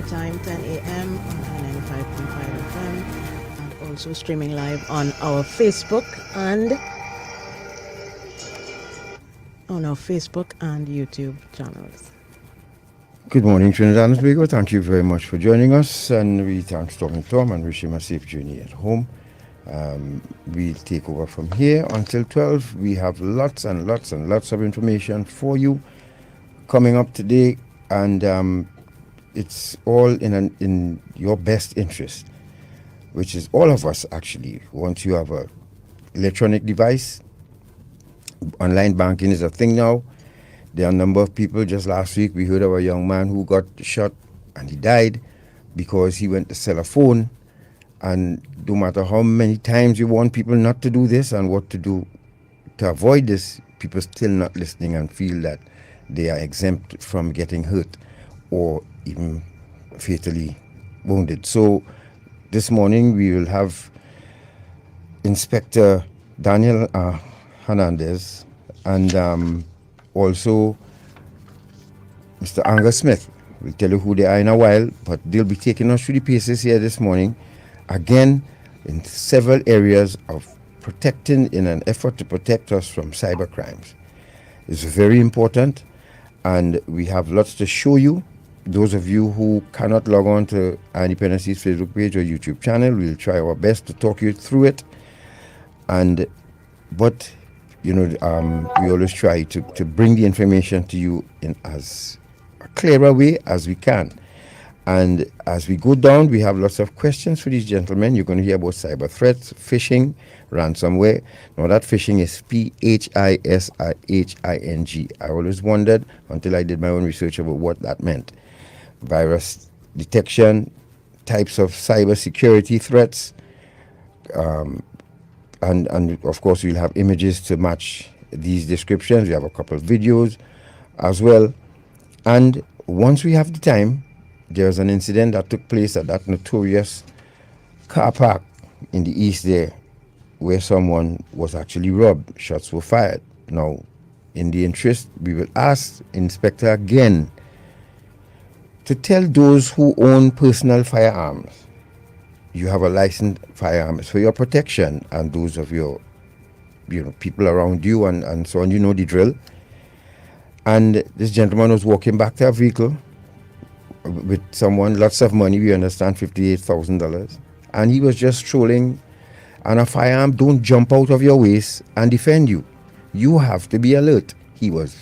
anytime, 10 a.m. on 95.5 FM, and also streaming live on our Facebook and YouTube channels. Good morning, Trinidad and Tobago. Thank you very much for joining us, and we thank Storm and Tom and wish him a safe journey at home. We'll take over from here until 12. We have lots and lots and lots of information for you coming up today, and it's all in your best interest, which is all of us actually. Once you have a electronic device, online banking is a thing now. There are a number of people. Just last week we heard of a young man who got shot and he died because he went to sell a phone. And no matter how many times you want people not to do this and what to do to avoid this, people still not listening and feel that they are exempt from getting hurt or even fatally wounded. So this morning we will have Inspector Daniel Hernandez and also Mr. Angus Smith. We'll tell you who they are in a while, but they'll be taking us through the paces here this morning, again, in several areas of protecting, in an effort to protect us from cyber crimes. It's very important, and we have lots to show you. Those of you who cannot log on to Dependency's Facebook page or YouTube channel, we'll try our best to talk you through it. But we always try to bring the information to you in as a clearer way as we can. And as we go down, we have lots of questions for these gentlemen. You're going to hear about cyber threats, phishing, ransomware. Now that phishing is P-H-I-S-I-H-I-N-G. I always wondered until I did my own research about what that meant. Virus detection, types of cyber security threats, and of course we'll have images to match these descriptions. We have a couple of videos as well. And once we have the time, there's an incident that took place at that notorious car park in the east there, where someone was actually robbed. Shots were fired. Now, in the interest, we will ask Inspector again to tell those who own personal firearms, you have a licensed firearm for your protection, and those of your people around you and so on, you know the drill. And this gentleman was walking back to a vehicle with someone, lots of money, we understand $58,000, and he was just strolling, and a firearm don't jump out of your waist and defend you. You have to be alert. He was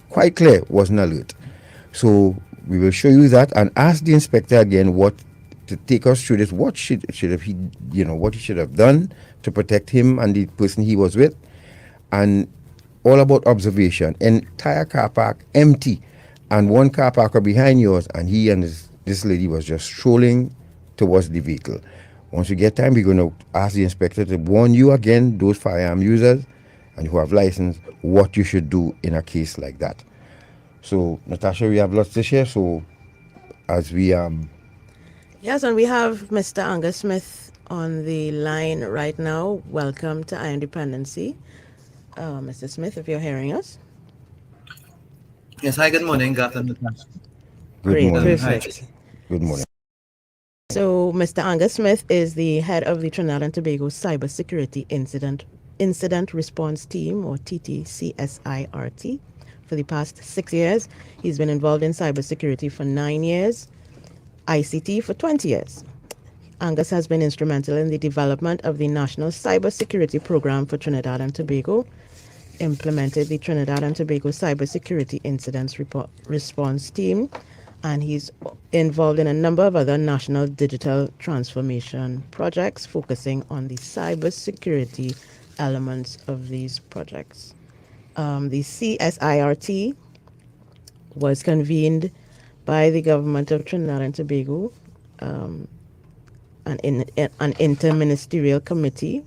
quite clear, wasn't alert. So we will show you that and ask the inspector again what to take us through this. What should have he, what he should have done to protect him and the person he was with, and all about observation. Entire car park empty, and one car parker behind yours, and he and this lady was just strolling towards the vehicle. Once we get time, we're going to ask the inspector to warn you again, those firearm users and who have license, what you should do in a case like that. So, Natasha, we have lots to share. So, as we Yes, and we have Mr. Angus Smith on the line right now. Welcome to Iron Dependency. Mr. Smith, if you're hearing us. Yes, hi, good morning. Good afternoon. Great, morning. perfect. Good morning. So, Mr. Angus Smith is the head of the Trinidad and Tobago Cybersecurity Incident Response Team, or TTCSIRT. For the past 6 years, he's been involved in cybersecurity for 9 years, ICT for 20 years. Angus has been instrumental in the development of the National Cybersecurity Program for Trinidad and Tobago, implemented the Trinidad and Tobago Cybersecurity Incidents Response Team, and he's involved in a number of other national digital transformation projects focusing on the cybersecurity elements of these projects. The CSIRT was convened by the government of Trinidad and Tobago, an interministerial committee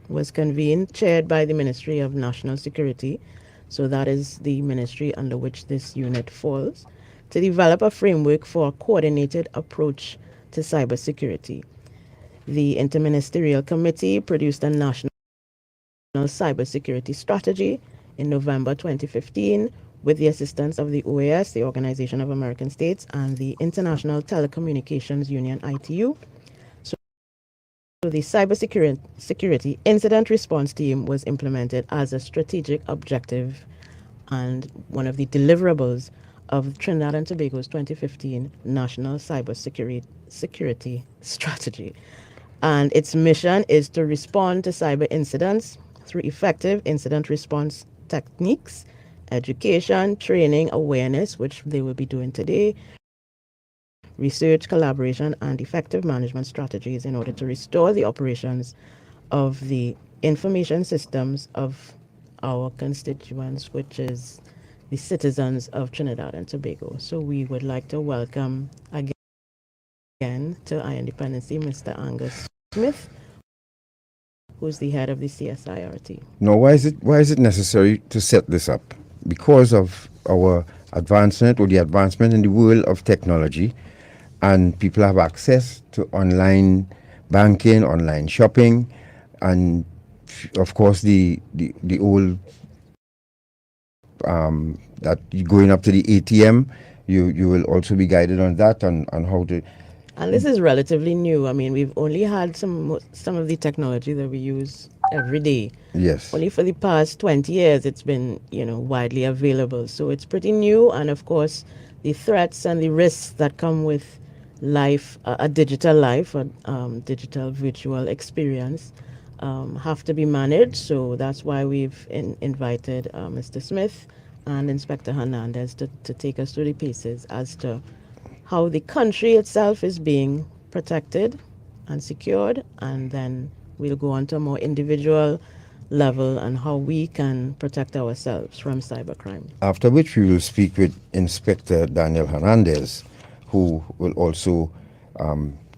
was convened, chaired by the Ministry of National Security, so that is the ministry under which this unit falls, to develop a framework for a coordinated approach to cybersecurity. The Interministerial Committee produced a national cybersecurity strategy in November 2015, with the assistance of the OAS, the Organization of American States, and the International Telecommunications Union, ITU. So the cybersecurity incident response team was implemented as a strategic objective and one of the deliverables of Trinidad and Tobago's 2015 National Cybersecurity Strategy. And its mission is to respond to cyber incidents through effective incident response techniques, education, training, awareness, which they will be doing today, research, collaboration, and effective management strategies in order to restore the operations of the information systems of our constituents, which is the citizens of Trinidad and Tobago. So we would like to welcome again to Iron Dependency Mr. Angus Smith, who's the head of the CSIRT. Now, why is it necessary to set this up? Because of our advancement or the advancement in the world of technology, and people have access to online banking, online shopping, and of course the old that going up to the ATM, you will also be guided on that on how to. And this is relatively new. I mean, we've only had some of the technology that we use every day. Yes. Only for the past 20 years it's been, widely available. So it's pretty new, and of course, the threats and the risks that come with life, a digital life, a digital virtual experience, have to be managed. So that's why we've invited Mr. Smith and Inspector Hernandez to take us through the paces as to how the country itself is being protected and secured, and then we'll go on to a more individual level and how we can protect ourselves from cybercrime. After which we will speak with Inspector Daniel Hernandez, who will also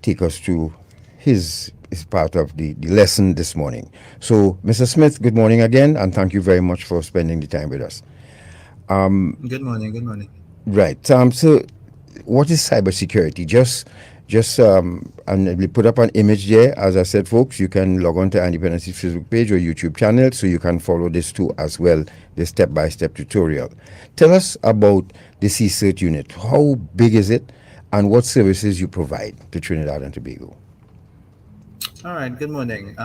take us through his part of the lesson this morning. So, Mr. Smith, good morning again, and thank you very much for spending the time with us. Good morning. Good morning. Right. So, what is cybersecurity? Just and we put up an image there. As I said, folks, you can log on to Independency's Facebook page or YouTube channel, so you can follow this too as well, the step-by-step tutorial. Tell us about the CSIRT unit. How big is it, and what services you provide to Trinidad and Tobago? All right. Good morning,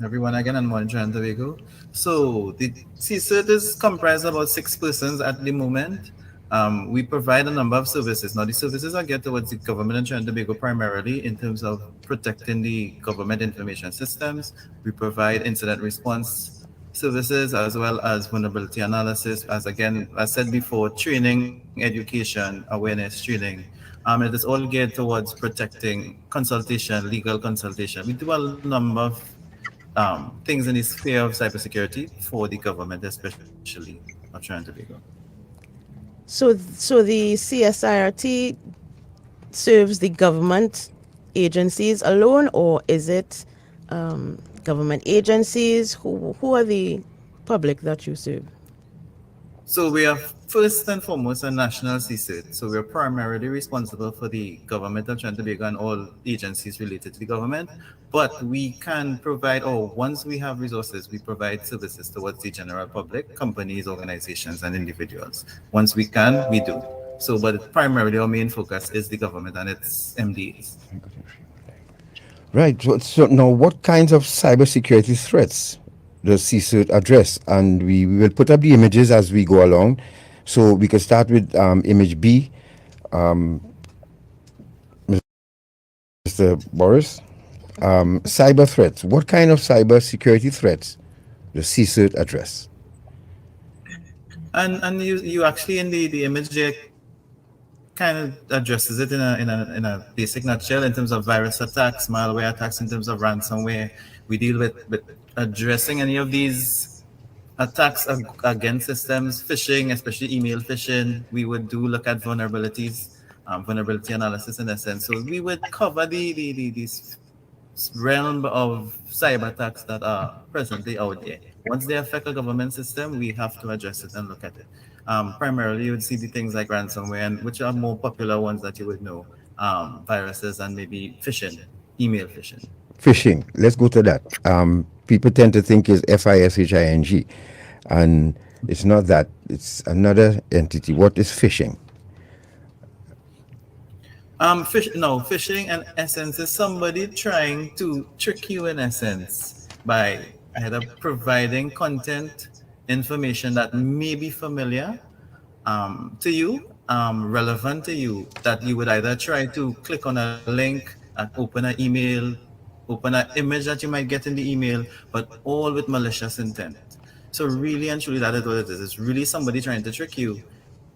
everyone again, and morning, Trinidad and Tobago. So the CSIRT is comprised of about 6 persons at the moment. We provide a number of services. Now, the services are geared towards the government in Trinidad and Tobago primarily in terms of protecting the government information systems. We provide incident response services as well as vulnerability analysis. As said before, training, education, awareness training. It is all geared towards protecting consultation, legal consultation. We do a number of things in the sphere of cybersecurity for the government, especially of Trinidad and Tobago. So the CSIRT serves the government agencies alone, or is it government agencies? Who are the public that you serve? So we are first and foremost a national CSIRT. So we're primarily responsible for the government of Trinidad and Tobago and all agencies related to the government. But we can provide, or once we have resources, we provide services towards the general public, companies, organizations, and individuals. Once we can, we do. So, but primarily our main focus is the government and its MDAs. Right. So now, what kinds of cybersecurity threats does CSIRT address? And we will put up the images as we go along. So we can start with image B. Mr. Boris, cyber threats. What kind of cybersecurity threats does CSIRT address? And you actually in the image there kind of addresses it in a basic nutshell in terms of virus attacks, malware attacks, in terms of ransomware. We deal with addressing any of these attacks against systems, phishing, especially email phishing. We would do look at vulnerabilities, vulnerability analysis in a sense. So we would cover this realm of cyber attacks that are presently out there. Once they affect a government system, we have to address it and look at it. Primarily, you would see the things like ransomware, and which are more popular ones that you would know, viruses and maybe phishing, email phishing. Phishing. Let's go to that. People tend to think is FISHING, and It's not that. It's another entity. What is phishing? Phishing in essence is somebody trying to trick you in essence by either providing content, information that may be familiar to you, relevant to you, that you would either try to click on a link and open an email, open an image that you might get in the email, but all with malicious intent. So really and truly, that is what it is. It's really somebody trying to trick you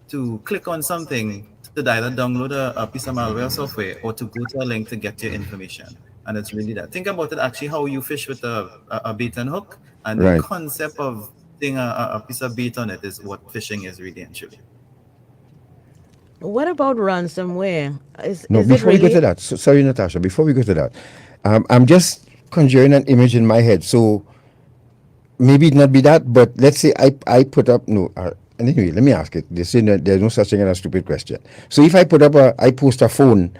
to click on something to either download a piece of malware software or to go to a link to get your information. And it's really that. Think about it actually how you fish with a bait and hook, and the Right. concept of putting a piece of bait on it is what fishing is really and truly. What about ransomware? No, Is it before we go to really? that, sorry, Natasha, before we go to that, I'm just conjuring an image in my head. So maybe it not be that, but let's say I put up, no, anyway, let me ask it. They say that there's no such thing as a stupid question. So if I post a phone,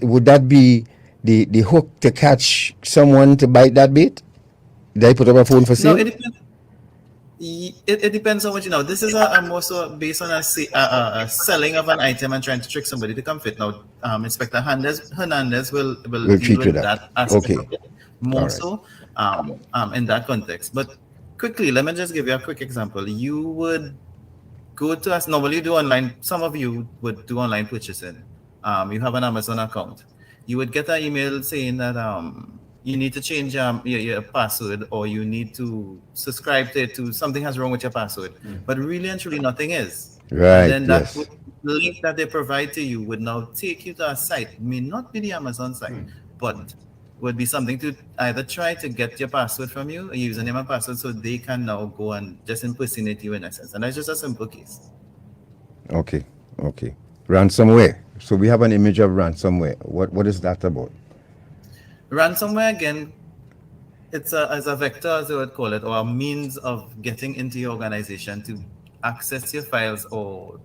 would that be the hook to catch someone to bite that bait? Did I put up a phone for No, sale? it depends. It depends on what you know. This is a more so based on a selling of an item and trying to trick somebody to come fit. Now, Inspector Hernandez will We'll deal treat with with that. that aspect Okay. of it All more right. so in that context. But quickly, let me just give you a quick example. You would go to us normally you do online. Some of you would do online purchasing. You have an Amazon account. You would get an email saying that you need to change your password, or you need to subscribe to it, to something has wrong with your password. But really and truly nothing is. And Right. then that Yes. link that they provide to you would now take you to a site, may not be the Amazon site, but would be something to either try to get your password from you, a username and password, so they can now go and just impersonate you in essence. And that's just a simple case. Okay. Okay. Ransomware. So we have an image of ransomware. What is that about? Ransomware, again, it's as a vector, as they would call it, or a means of getting into your organization to access your files or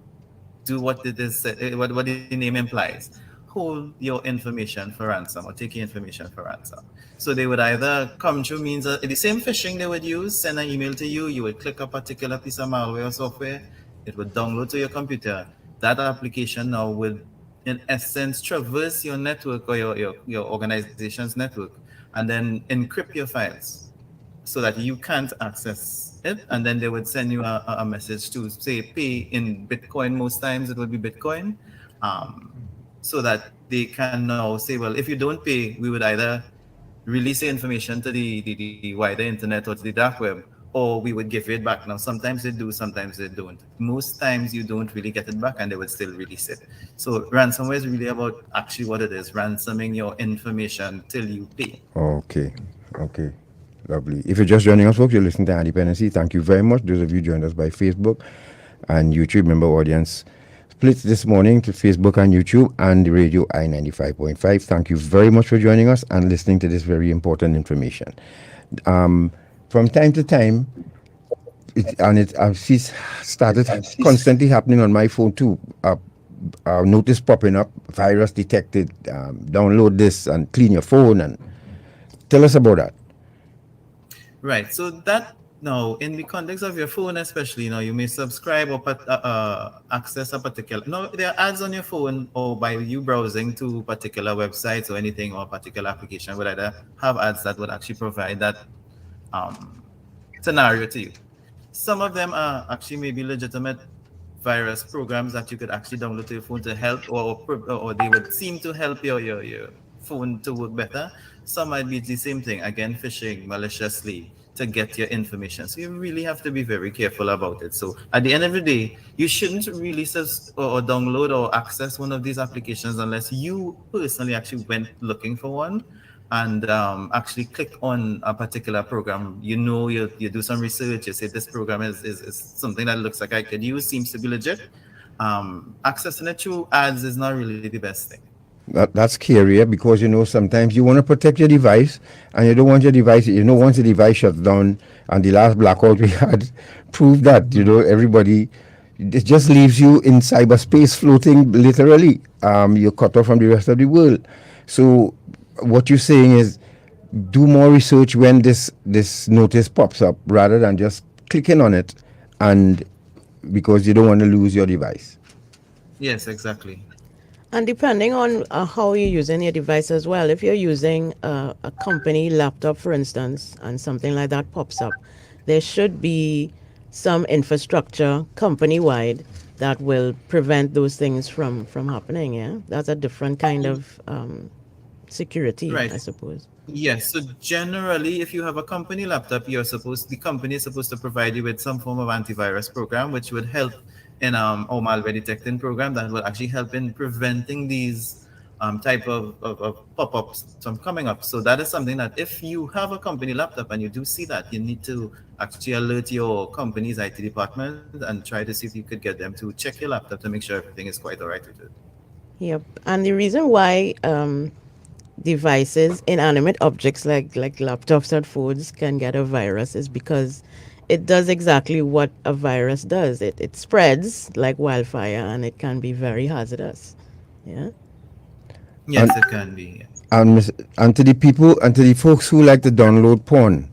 do what it is, what the name implies, hold your information for ransom or take your information for ransom. So they would either come through means of the same phishing they would use, send an email to you, you would click a particular piece of malware or software, it would download to your computer. That application now would, in essence, traverse your network or your organization's network and then encrypt your files so that you can't access it. And then they would send you a message to say pay in Bitcoin. Most times it would be Bitcoin, um, so that they can now say, well, if you don't pay, we would either release the information to the wider internet or to the dark web, or we would give it back. Now, sometimes they do, sometimes they don't. Most times you don't really get it back and they would still release it. So ransomware is really about actually what it is, ransoming your information till you pay. Okay. Okay. Lovely. If you're just joining us, folks, you're listening to Dependency. Thank you very much. Those of you joined us by Facebook and YouTube, member audience split this morning to Facebook and YouTube and the radio I-95.5. Thank you very much for joining us and listening to this very important information. From time to time, I've seen started constantly happening on my phone too. Notice popping up, virus detected, download this and clean your phone, and tell us about that. Right. So that now, in the context of your phone, especially, you may subscribe or access a particular. No, there are ads on your phone, or by you browsing to particular websites or anything, or particular application would either have ads that would actually provide that scenario to you. Some of them are actually maybe legitimate virus programs that you could actually download to your phone to help, or they would seem to help your phone to work better. Some might be the same thing, again, phishing maliciously to get your information. So you really have to be very careful about it. So at the end of the day, you shouldn't really or download or access one of these applications unless you personally actually went looking for one and actually click on a particular program. You do some research, you say this program is something that looks like I could use, seems to be legit. Accessing it through ads is not really the best thing. That's scarier because sometimes you want to protect your device and you don't want your device. Once the device shuts down, and the last blackout we had proved that everybody, it just leaves you in cyberspace floating literally. You're cut off from the rest of the world. So what you're saying is do more research when this notice pops up rather than just clicking on it and because you don't want to lose your device. Yes, exactly. And depending on how you're using your device as well, if you're using a company laptop, for instance, and something like that pops up, there should be some infrastructure company wide that will prevent those things from happening. Yeah, that's a different kind of security, Right. I suppose. Yes. So generally, if you have a company laptop, the company is supposed to provide you with some form of antivirus program, which would help in or malware detecting program that will actually help in preventing these type of pop-ups from coming up. So that is something that if you have a company laptop and you do see that, you need to actually alert your company's IT department and try to see if you could get them to check your laptop to make sure everything is quite all right with it. Yep. And the reason why devices, inanimate objects like laptops and phones can get a virus is because it does exactly what a virus does. It spreads like wildfire and it can be very hazardous. Yeah. And Yes, it can be. Yes. and to the people and to the folks who like to download porn,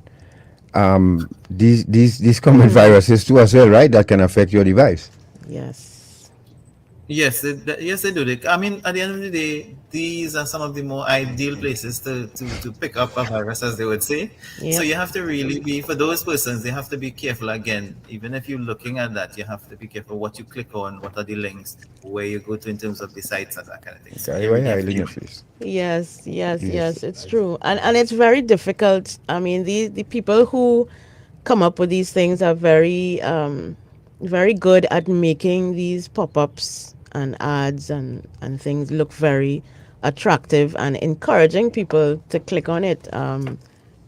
these come with viruses too as well, right? That can affect your device. Yes. Yes, yes, they do. I mean, at the end of the day, these are some of the more ideal places to pick up a virus, as they would say. So Yep. you have to really be, for those persons, they have to be careful again. Even if you're looking at that, you have to be careful what you click on, what are the links, where you go to in terms of the sites and that kind of thing. So Okay, you why really have to hiding be your mindful. face? Yes, yes, Yes. yes, it's true. And it's very difficult. I mean, the people who come up with these things are very good at making these pop-ups and ads and things look very attractive and encouraging people to click on it.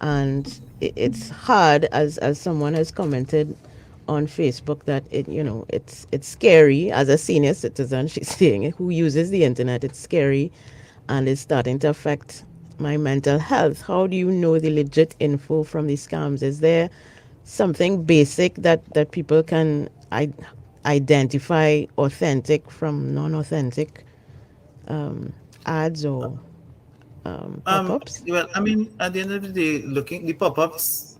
And it's hard, as someone has commented on Facebook, that it's scary as a senior citizen. She's saying who uses the internet. It's scary, and it's starting to affect my mental health. How do you know the legit info from these scams? Is there something basic that people can identify authentic from non-authentic ads or pop-ups? Well, I mean, at the end of the day, looking the pop-ups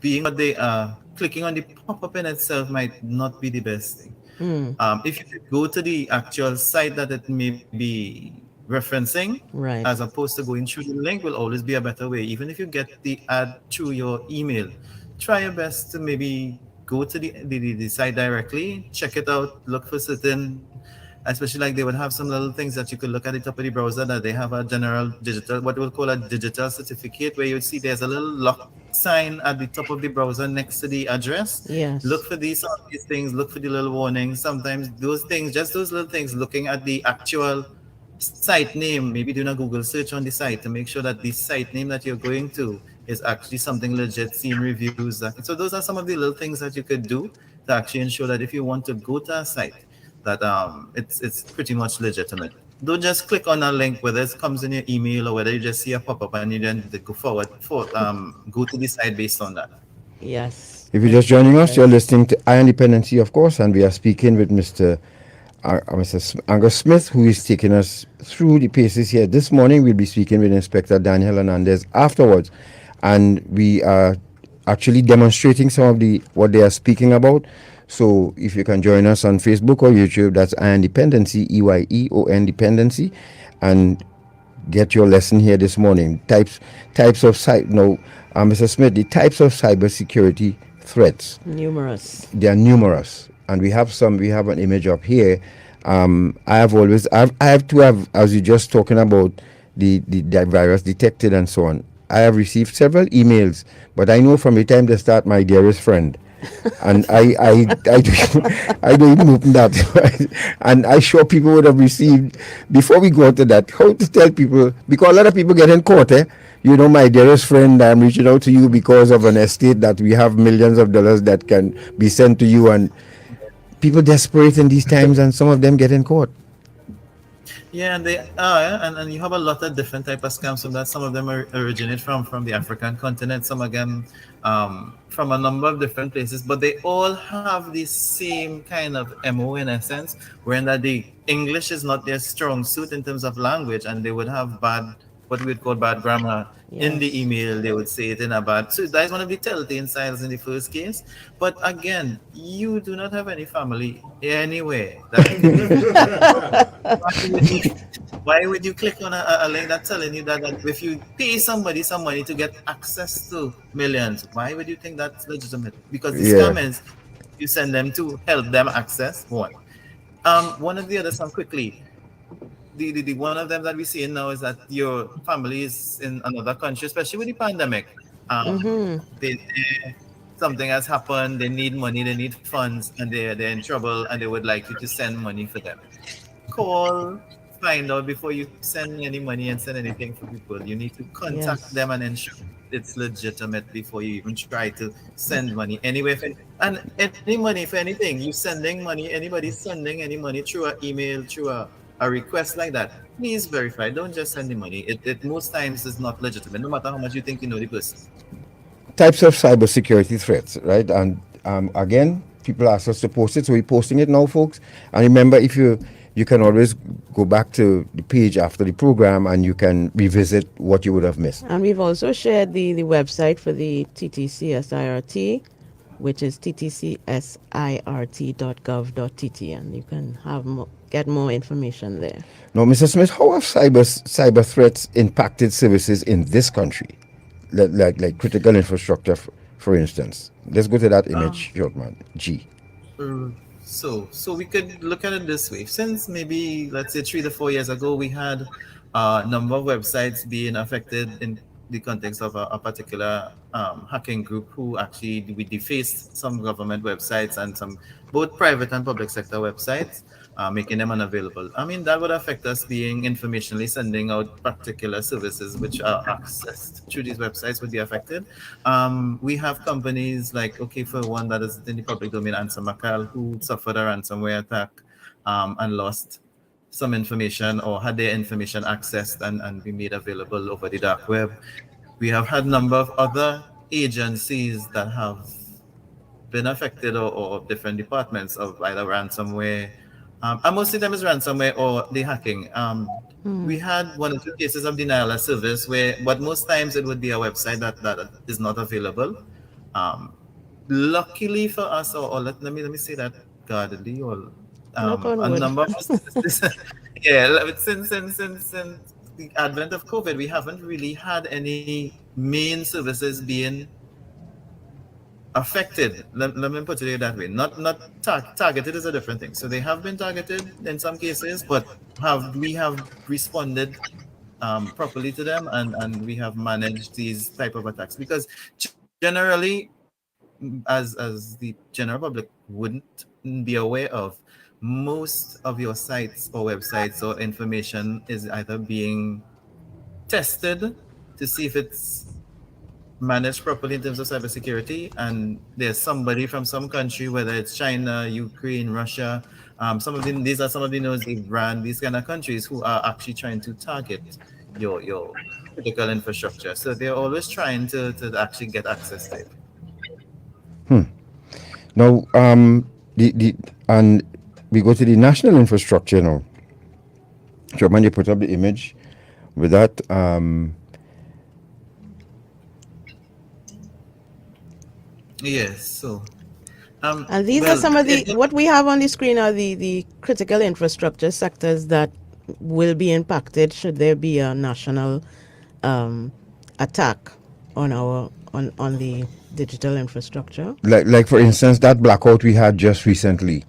being what they are, clicking on the pop-up in itself might not be the best thing. If you could go to the actual site that it may be referencing, as Right. opposed to going through the link, will always be a better way. Even if you get the ad through your email, try your best to maybe go to the site directly, check it out, look for certain, especially like they would have some little things that you could look at the top of the browser that they have a general digital, what we'll call a digital certificate, where you would see there's a little lock sign at the top of the browser next to the address. Look Yes. for some of these things, look for the little warnings. Sometimes those things, just those little things, looking at the actual site name, maybe doing a Google search on the site to make sure that the site name that you're going to is actually something legit, seeing reviews. So those are some of the little things that you could do to actually ensure that if you want to go to a site, that it's pretty much legitimate. Don't just click on a link, whether it comes in your email or whether you just see a pop-up and you then go forward for go to the site based on that. Yes. If you're just joining us, you're Yes. listening to Iron Dependency, of course, and we are speaking with Mr. Angus Smith, who is taking us through the paces here. This morning, we'll be speaking with Inspector Daniel Hernandez afterwards, and we are actually demonstrating some of the what they are speaking about. So, if you can join us on Facebook or YouTube, that's Iron Dependency, EYEON Dependency, and get your lesson here this morning. Types of no, Mr. Smith, the types of cybersecurity threats. Numerous. They are numerous, and we have some. We have an image up here. I have to have, as you just talking about the virus detected and so on. I have received several emails, but I know from the time they start, my dearest friend, and I don't even open that. And I sure people would have received, before we go to that, how to tell people, because a lot of people get in court, you know, my dearest friend, I'm reaching out to you because of an estate that we have millions of dollars that can be sent to you, and people desperate in these times, and some of them get in court. Yeah, and they are, and you have a lot of different type of scams from that. Some of them originate from the African continent, some again from a number of different places, but they all have the same kind of MO in essence, wherein that the English is not their strong suit in terms of language, and they would have bad what we would call bad grammar in the Yes. email. They would say it in a bad. So that is one of the telltale signs in the first case. But again, you do not have any family anywhere that you can link to. Why would you, why would you click on a link that's telling you that if you pay somebody some money to get access to millions, why would you think that's legitimate? Because the Yeah. scammers, you send them to help them access one. One of the others, some quickly. The one of them that we're seeing now is that your family is in another country, especially with the pandemic. They something has happened. They need money. They need funds, and they're in trouble, and they would like you to send money for them. Call, find out before you send any money and send anything for people. You need to contact Yes. them and ensure it's legitimate before you even try to send money anywhere. And any money for anything, you sending money, anybody sending any money through an email, through a request like that, please verify. Don't just send the money. It most times is not legitimate, no matter how much you think you know the person. Types of cybersecurity threats, right? And again, people ask us to post it, so we're posting it now, folks. And remember, if you can always go back to the page after the program and you can revisit what you would have missed. And we've also shared the website for the TTCSIRT, which is ttcsirt.gov.tt, and you can get more information there. Now, Mr. Smith, how have cyber threats impacted services in this country, like critical infrastructure, for instance? Let's go to that image, short man. G. So we could look at it this way. Since maybe let's say 3 to 4 years ago, we had a number of websites being affected in the context of a particular hacking group who actually we defaced some government websites and some both private and public sector websites, making them unavailable. I mean, that would affect us being informationally sending out particular services which are accessed through these websites would be affected. We have companies like, okay, for one that is in the public domain, Answer Macal, who suffered a ransomware attack and lost some information or had their information accessed and be made available over the dark web. We have had a number of other agencies that have been affected or different departments of either ransomware. And most of them is ransomware or the hacking. We had 1 or 2 cases of denial of service where, but most times it would be a website that is not available. Luckily for us, or let me say that guardedly, or Knock on a wood. number of us, yeah, since the advent of COVID, we haven't really had any main services being affected. Let me put it that way. Not targeted is a different thing. So they have been targeted in some cases, but we have responded properly to them, and we have managed these type of attacks because generally, as the general public wouldn't be aware of, most of your sites or websites or information is either being tested to see if it's managed properly in terms of cybersecurity, and there's somebody from some country, whether it's China, Ukraine, Russia, these are some of the nosy brand, these kind of countries who are actually trying to target your critical infrastructure. So they're always trying to actually get access to it. Now, the and we go to the national infrastructure now. So, man, you put up the image with that. Yes. So, And these are some of what we have on the screen are the critical infrastructure sectors that will be impacted should there be a national attack on on the digital infrastructure. Like for instance, that blackout we had just recently.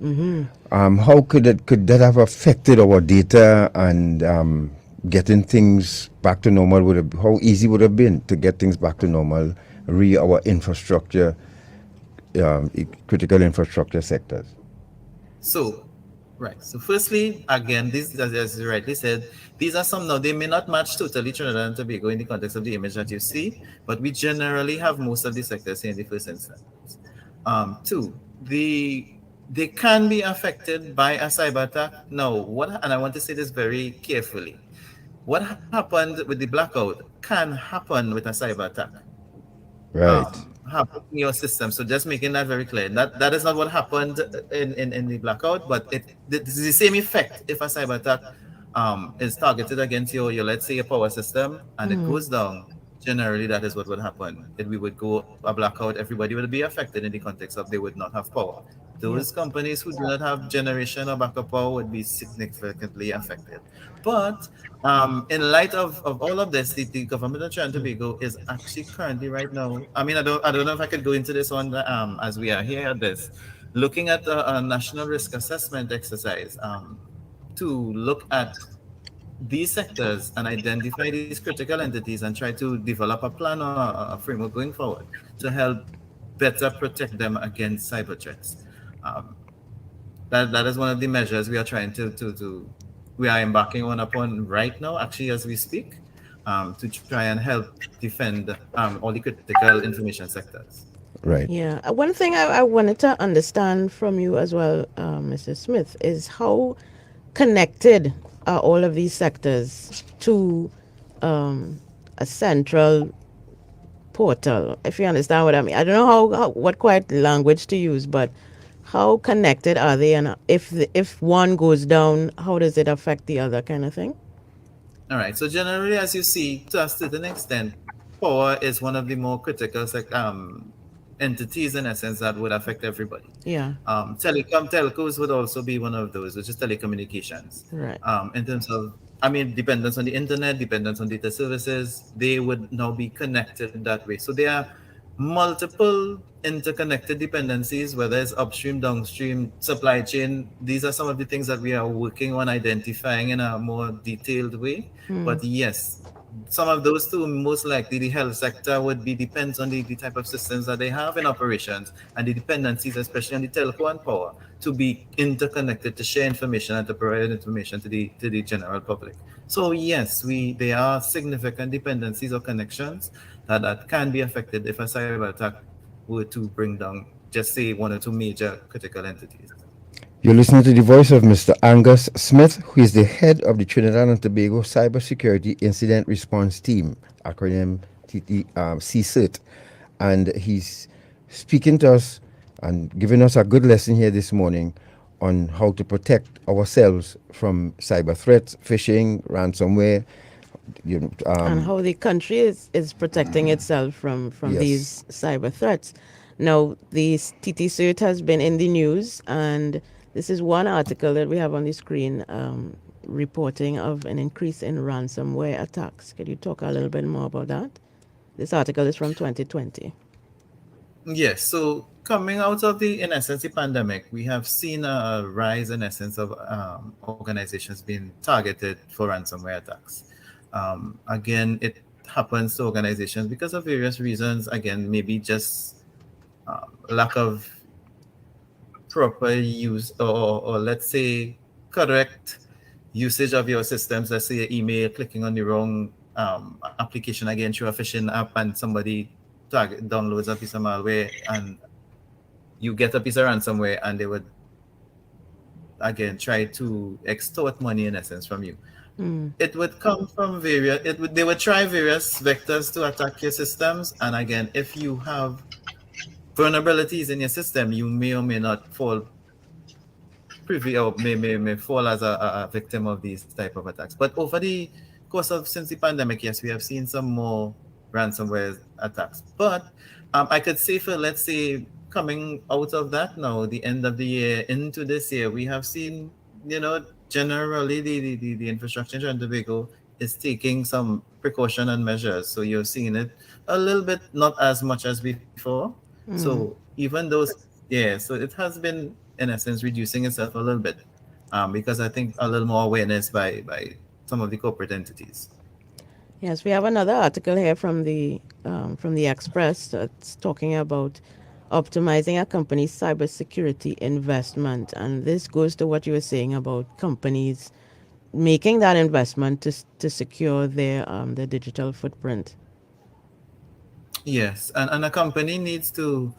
How could that have affected our data and getting things back to normal? How easy would it have been to get things back to normal, our infrastructure, critical infrastructure sectors? So, right. So, firstly, again, this, as you rightly said, these are some now. They may not match totally Trinidad and Tobago in the context of the image that you see, but we generally have most of the sectors here in the first instance. Two, they can be affected by a cyber attack. Now, and I want to say this very carefully. What happened with the blackout can happen with a cyber attack. Right. Happen in your system. So just making that very clear. That is not what happened in the blackout, but this is the same effect if a cyber attack is targeted against your let's say your power system and it goes down, generally that is what would happen. We would go a blackout, everybody will be affected in the context of they would not have power. Yep. Those companies who do not have generation or backup power would be significantly affected. But in light of all of this, the government of Trinidad and Tobago is actually currently right now. I mean, I don't know if I could go into this one as we are here at this, looking at a national risk assessment exercise to look at these sectors and identify these critical entities and try to develop a plan or a framework going forward to help better protect them against cyber threats. Um, that is one of the measures we are trying to we are embarking on upon right now, actually as we speak, to try and help defend all the critical information sectors. Right. Yeah. One thing I wanted to understand from you as well, Mr. Smith, is how connected are all of these sectors to a central portal, if you understand what I mean. I don't know what quite language to use, but how connected are they, and if one goes down, how does it affect the other, kind of thing? All right. So generally, as you see, to a certain extent, power is one of the more critical entities in essence that would affect everybody. Yeah. Telcos would also be one of those, which is telecommunications. Right. In terms of, I mean, dependence on the internet, dependence on data services, they would now be connected that way. So there are multiple interconnected dependencies, whether it's upstream, downstream, supply chain. These are some of the things that we are working on identifying in a more detailed way. But yes, some of those two, most likely the health sector would be depends on the type of systems that they have in operations and the dependencies, especially on the telco and power, to be interconnected to share information and to provide information to the general public. So yes, there are significant dependencies or connections that can be affected if a cyber attack were to bring down, just say, one or two major critical entities. You're listening to the voice of Mr. Angus Smith, who is the head of the Trinidad and Tobago Cybersecurity Incident Response Team, acronym CSIRT. And he's speaking to us and giving us a good lesson here this morning on how to protect ourselves from cyber threats, phishing, ransomware. And how the country is protecting itself from Yes. these cyber threats. Now, the TT suit has been in the news, and this is one article that we have on the screen reporting of an increase in ransomware attacks. Could you talk a little bit more about that? This article is from 2020. Yes, so coming out of in essence, the pandemic, we have seen a rise in essence of organizations being targeted for ransomware attacks. Again, it happens to organizations because of various reasons. Again, maybe just lack of proper use or let's say correct usage of your systems. Let's say email, clicking on the wrong application again through a phishing app, and somebody downloads a piece of malware and you get a piece of ransomware, and they would again try to extort money in essence from you. It would come from they would try various vectors to attack your systems, and again, if you have vulnerabilities in your system, you may or may not fall privy or may fall as a victim of these type of attacks. But over the course of since the pandemic, yes, we have seen some more ransomware attacks. But I could say for, let's say, coming out of that now, the end of the year into this year, we have seen, generally the infrastructure in Trinidad and Tobago is taking some precaution and measures. So you're seeing it a little bit, not as much as before. So even those, so it has been, in essence, reducing itself a little bit because I think a little more awareness by some of the corporate entities. Yes, we have another article here from the Express that's talking about optimizing a company's cybersecurity investment, and this goes to what you were saying about companies making that investment to secure their digital footprint. Yes, and a company needs to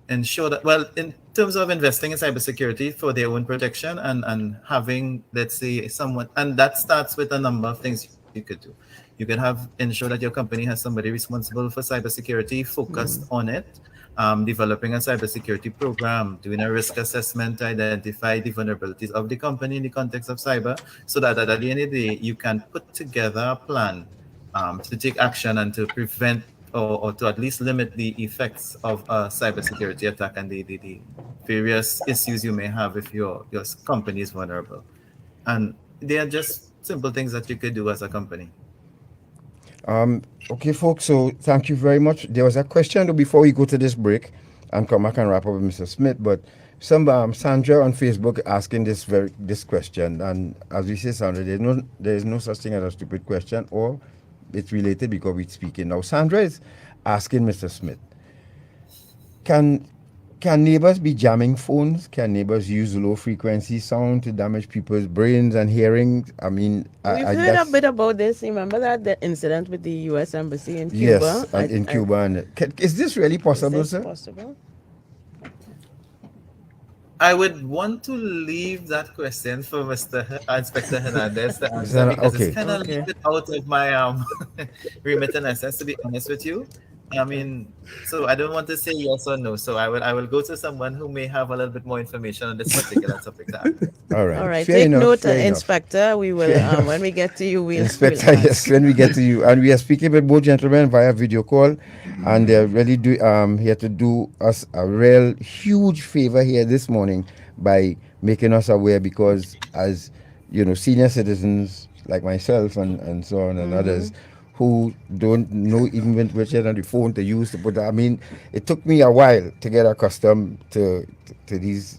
ensure that, well, in terms of investing in cybersecurity for their own protection and having, let's say, someone, and that starts with a number of things you could do. You can ensure that your company has somebody responsible for cybersecurity focused on it. developing a cybersecurity program, doing a risk assessment to identify the vulnerabilities of the company in the context of cyber, so that at the end of the day, you can put together a plan to take action and to prevent or to at least limit the effects of a cybersecurity attack and the various issues you may have if your company is vulnerable. And they are just simple things that you could do as a company. Okay, folks, so thank you very much. There was a question though before we go to this break and come back and wrap up with Mr. Smith, but some Sandra on Facebook asking this question, and as we say, Sandra, there is no such thing as a stupid question, or it's related because we're speaking now. Sandra is asking Mr. Smith, can neighbors be jamming phones? Can neighbors use low frequency sound to damage people's brains and hearing? I mean, We've heard a bit about this. Remember the incident with the U.S. Embassy in Cuba? Yes, in Cuba. And is this really possible, is this sir? possible? I would want to leave that question for Inspector Hernandez to answer, because it's kind of a little bit out of my remit and essence, to be honest with you. I mean, so I don't want to say yes or no. So I will go to someone who may have a little bit more information on this particular topic. All right. All right. Fair Take enough, note, fair enough. Inspector. We will when we get to you. Inspector, we'll yes, when we get to you, and we are speaking with both gentlemen via video call, and they're really here to do us a real huge favor here this morning by making us aware, because as you know, senior citizens like myself and so on and others who don't know even which end of the phone to use to put. I mean, it took me a while to get accustomed to these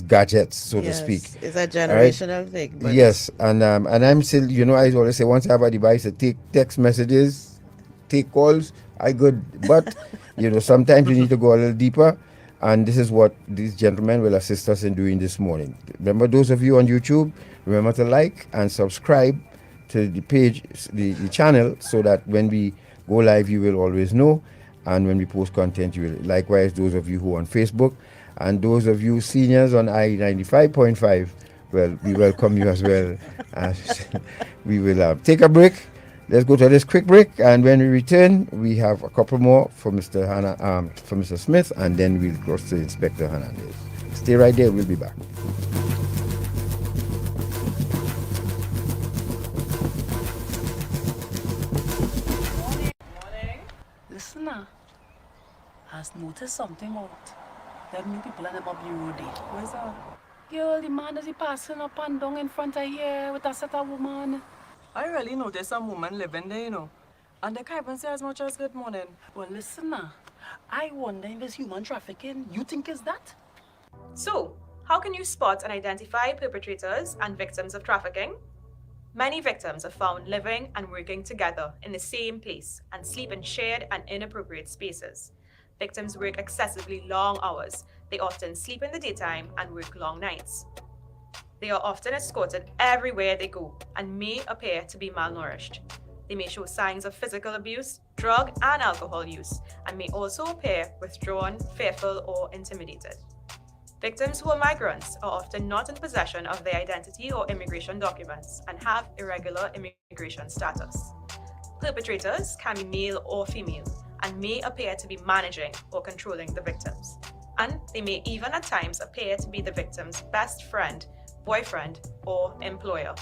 gadgets, so to speak. It's a generational thing. But yes, and I'm still, you know, I always say, once I have a device to take text messages, take calls, I good. But you know, sometimes you need to go a little deeper, and this is what these gentlemen will assist us in doing this morning. Remember, those of you on YouTube, remember to like and subscribe to the page, the channel, so that when we go live, you will always know, and when we post content, you will. Likewise, those of you who are on Facebook, and those of you seniors on I-95.5, well, we welcome you as well. We will take a break. Let's go to this quick break, and when we return, we have a couple more for Mr. Smith, and then we'll cross to Inspector Hernandez. Stay right there. We'll be back. Listen now, has noticed something out. Them new people and them up the road there. Where's that? Girl, the man is passing up and down in front of here with a set of woman. I really noticed some woman living there, you know. And they can't even say as much as good morning. Well, listen now, I wonder if it's human trafficking. You think it's that? So, how can you spot and identify perpetrators and victims of trafficking? Many victims are found living and working together in the same place and sleep in shared and inappropriate spaces. Victims work excessively long hours. They often sleep in the daytime and work long nights. They are often escorted everywhere they go and may appear to be malnourished. They may show signs of physical abuse, drug and alcohol use, and may also appear withdrawn, fearful, or intimidated. Victims who are migrants are often not in possession of their identity or immigration documents and have irregular immigration status. Perpetrators can be male or female and may appear to be managing or controlling the victims. And they may even at times appear to be the victim's best friend, boyfriend, or employer.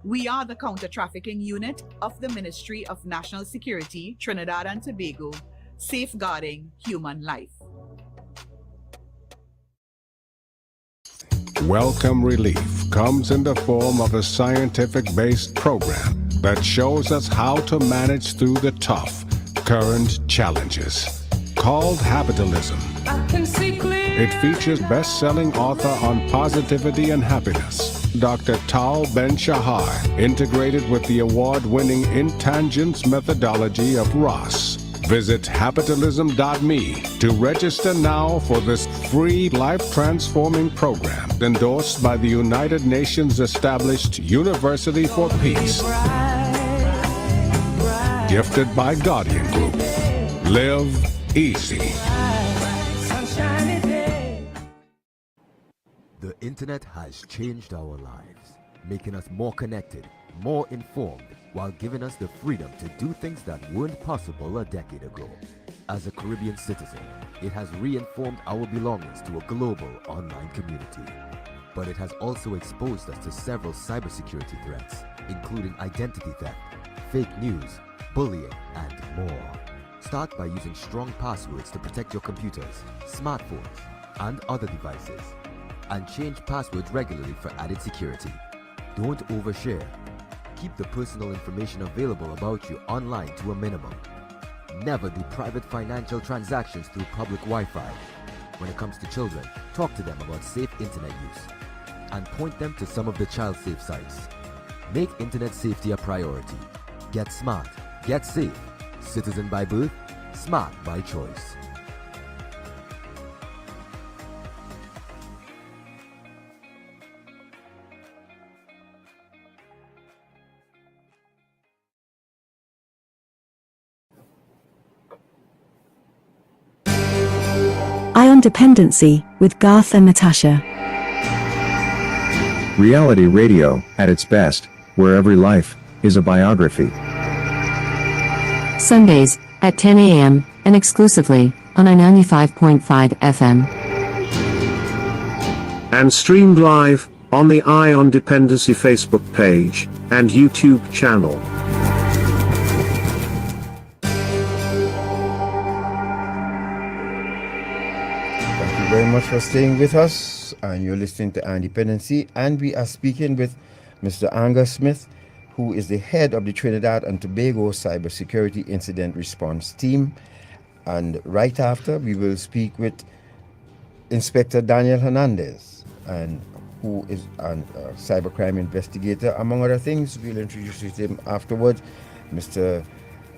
We are the Counter-Trafficking Unit of the Ministry of National Security, Trinidad and Tobago, safeguarding human life. Welcome Relief comes in the form of a scientific-based program that shows us how to manage through the tough, current challenges. Called Habitalism. It features best-selling author on positivity and happiness, Dr. Tal Ben-Shahar, integrated with the award-winning Intangence methodology of Ross. Visit habitalism.me to register now for this free life-transforming program endorsed by the United Nations established University for Peace. Gifted by Guardian Group. Live easy. The internet has changed our lives, making us more connected, more informed, while giving us the freedom to do things that weren't possible a decade ago. As a Caribbean citizen, it has reinformed our belongings to a global online community. But it has also exposed us to several cybersecurity threats, including identity theft, fake news, bullying, and more. Start by using strong passwords to protect your computers, smartphones, and other devices. And change passwords regularly for added security. Don't overshare. Keep the personal information available about you online to a minimum. Never do private financial transactions through public Wi-Fi. When it comes to children, talk to them about safe internet use and point them to some of the child-safe sites. Make internet safety a priority. Get smart, get safe. Citizen by birth, smart by choice. On Dependency with Garth and Natasha. Reality radio at its best, where every life is a biography. Sundays at 10 a.m. and exclusively on a 95.5 FM. And streamed live on the On Dependency Facebook page and YouTube channel. Very much for staying with us, and you're listening to Dependency, and we are speaking with Mr. Angus Smith, who is the head of the Trinidad and Tobago Cybersecurity Incident Response Team. And right after, we will speak with Inspector Daniel Hernandez, and who is a cybercrime investigator, among other things. We'll introduce you to him afterwards. Mr.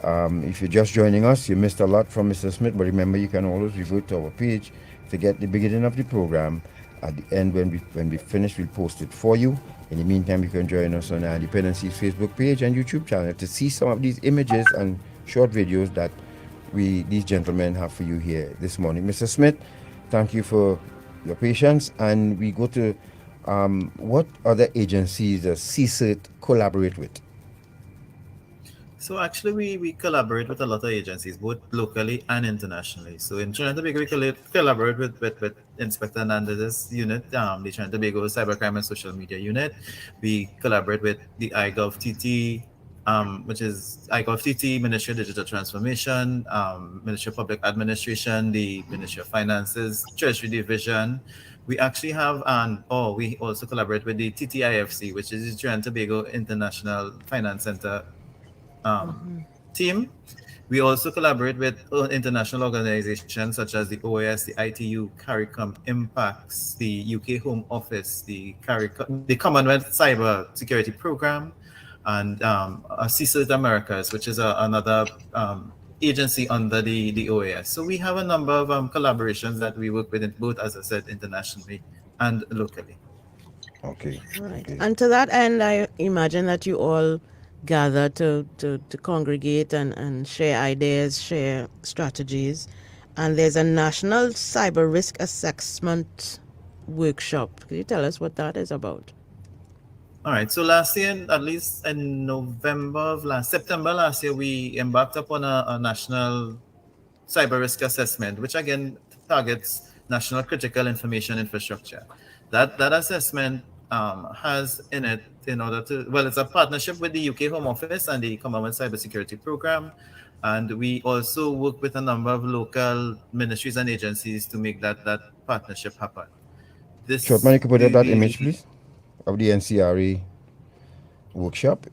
If you're just joining us, you missed a lot from Mr. Smith, but remember, you can always revert to our page to get the beginning of the program. At the end, when we finish, we'll post it for you. In the meantime, you can join us on our Dependency's Facebook page and YouTube channel to see some of these images and short videos that these gentlemen have for you here this morning. Mr. Smith, thank you for your patience. And we go to what other agencies does CSIRT collaborate with? So actually, we collaborate with a lot of agencies, both locally and internationally. So in Trinidad and Tobago, we collaborate with Inspector Hernandez's unit, the Trinidad and Tobago Cybercrime and Social Media Unit. We collaborate with the iGovTT, which is iGovTT, Ministry of Digital Transformation, Ministry of Public Administration, the Ministry of Finances, Treasury Division. We actually have, we also collaborate with the TTIFC, which is the Trinidad and Tobago International Finance Center team. We also collaborate with international organizations such as the OAS, the ITU, CARICOM, Impacts, the UK Home Office, the Commonwealth Cyber Security Program, and CSIRT Americas, which is another agency under the OAS. So we have a number of collaborations that we work with, both, as I said, internationally and locally. Okay. All right. Okay. And to that end, I imagine that you all gather to congregate and share ideas, share strategies. And there's a National Cyber Risk Assessment Workshop. Could you tell us what that is about? All right. So last year, at least in September last year, we embarked upon a national cyber risk assessment, which again targets national critical information infrastructure. That assessment has in it, it's a partnership with the UK Home Office and the Commonwealth Cybersecurity Program. And we also work with a number of local ministries and agencies to make that partnership happen. Shortman, you could put up that image, please, of the NCRE workshop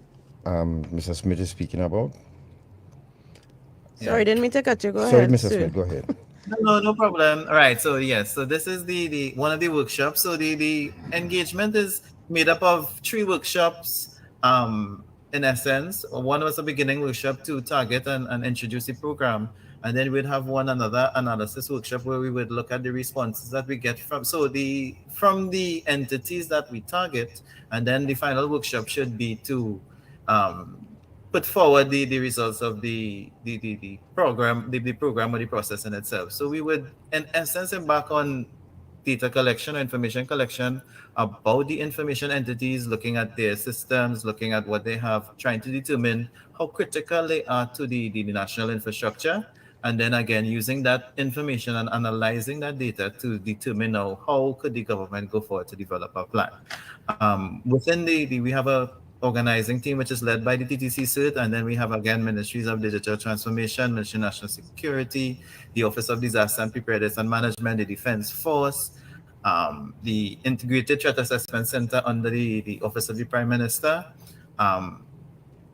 Mr. Smith is speaking about. Sorry, didn't mean to cut you. Go Sorry, ahead. Mr. Smith, go ahead. No problem. All right. So yes, so this is the one of the workshops. So the engagement is made up of 3 workshops. In essence, one was a beginning workshop to target and introduce the program, and then we'd have another analysis workshop where we would look at the responses that we get from the entities that we target, and then the final workshop should be to put forward the results of the program, the program or the process in itself. So we would, in essence, embark on data collection or information collection about the information entities, looking at their systems, looking at what they have, trying to determine how critical they are to the national infrastructure, and then again using that information and analyzing that data to determine now how could the government go forward to develop a plan. Within we have a organizing team which is led by the TTC CERT, and then we have again Ministries of Digital Transformation, Ministry of National Security, the Office of Disaster and Preparedness and Management, the Defense Force, the Integrated Threat Assessment Center under the Office of the Prime Minister.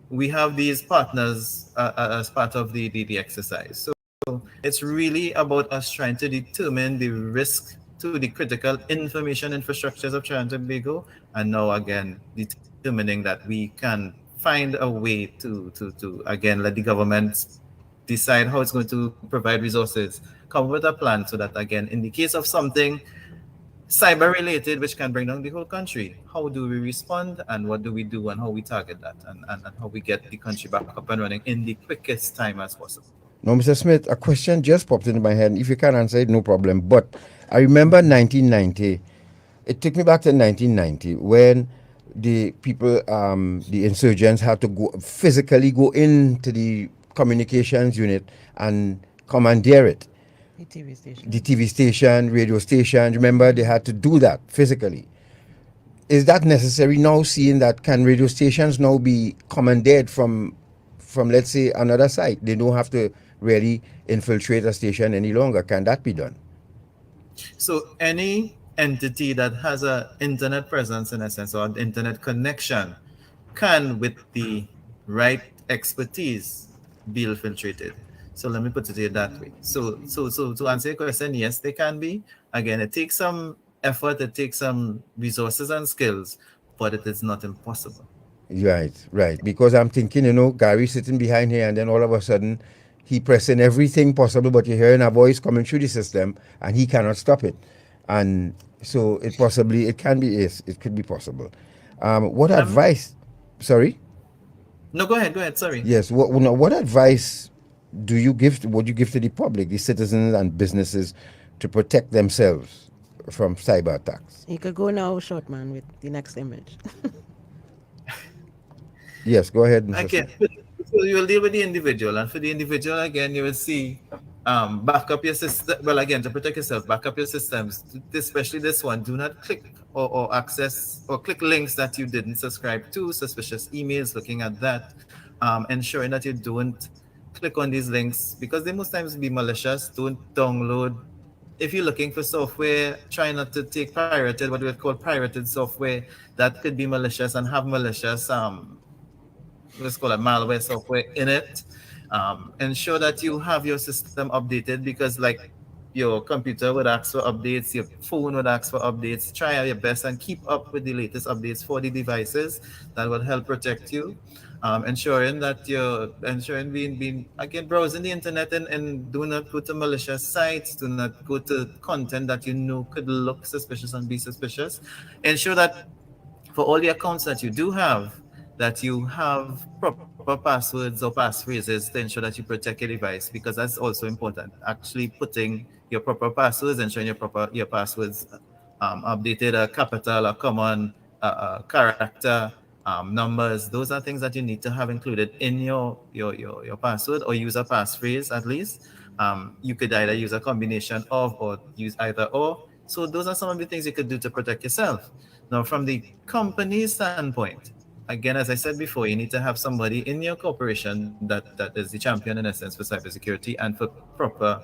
We have these partners as part of the exercise. So it's really about us trying to determine the risk to the critical information infrastructures of Trinidad and Tobago, and now again determining that we can find a way to again let the government decide how it's going to provide resources, come with a plan so that again in the case of something cyber related which can bring down the whole country, how do we respond and what do we do and how we target that and how we get the country back up and running in the quickest time as possible. Now, Mr. Smith, a question just popped into my head. If you can't answer it, no problem. But I remember 1990. It took me back to 1990 when the people, the insurgents had to physically go into the communications unit and commandeer it. The TV station. The TV station, radio station. Remember, they had to do that physically. Is that necessary now, seeing that can radio stations now be commandeered from let's say another site? They don't have to really infiltrate a station any longer. Can that be done? So any entity that has an internet presence, in a sense, or an internet connection, can, with the right expertise, be infiltrated. So let me put it that way. So to answer your question, yes, they can be. Again, it takes some effort, it takes some resources and skills, but it is not impossible. Right. Because I'm thinking, Gary sitting behind here, and then all of a sudden he pressing everything possible, but you're hearing a voice coming through the system, and he cannot stop it. And so it could be possible. What advice? Sorry. No, go ahead. Sorry. Yes. What advice would you give to the public, the citizens and businesses, to protect themselves from cyber attacks? You could go now, short man, with the next image. Yes, go ahead. Mr. Okay, so you will deal with the individual, and for the individual, again, you will see back up your system. Well, again, to protect yourself, back up your systems, especially this one. Do not click or access or click links that you didn't subscribe to, suspicious emails, looking at that, ensuring that you don't click on these links because they most times be malicious. Don't download. If you're looking for software, try not to take pirated, what we would call pirated software that could be malicious and have malicious let's call it malware software in it. Ensure that you have your system updated because like your computer would ask for updates, your phone would ask for updates. Try your best and keep up with the latest updates for the devices. That will help protect you. Ensuring being again browsing the internet and do not go to malicious sites, do not go to content that could look suspicious and be suspicious. Ensure that for all the accounts that you do have, that you have proper passwords or passphrases to ensure that you protect your device, because that's also important. Actually putting your proper passwords, ensuring your passwords updated, a capital, a common character, numbers. Those are things that you need to have included in your password, or use a passphrase at least. You could either use a combination of or use either or. So those are some of the things you could do to protect yourself. Now, from the company standpoint, again, as I said before, you need to have somebody in your corporation that is the champion in a sense for cybersecurity and for proper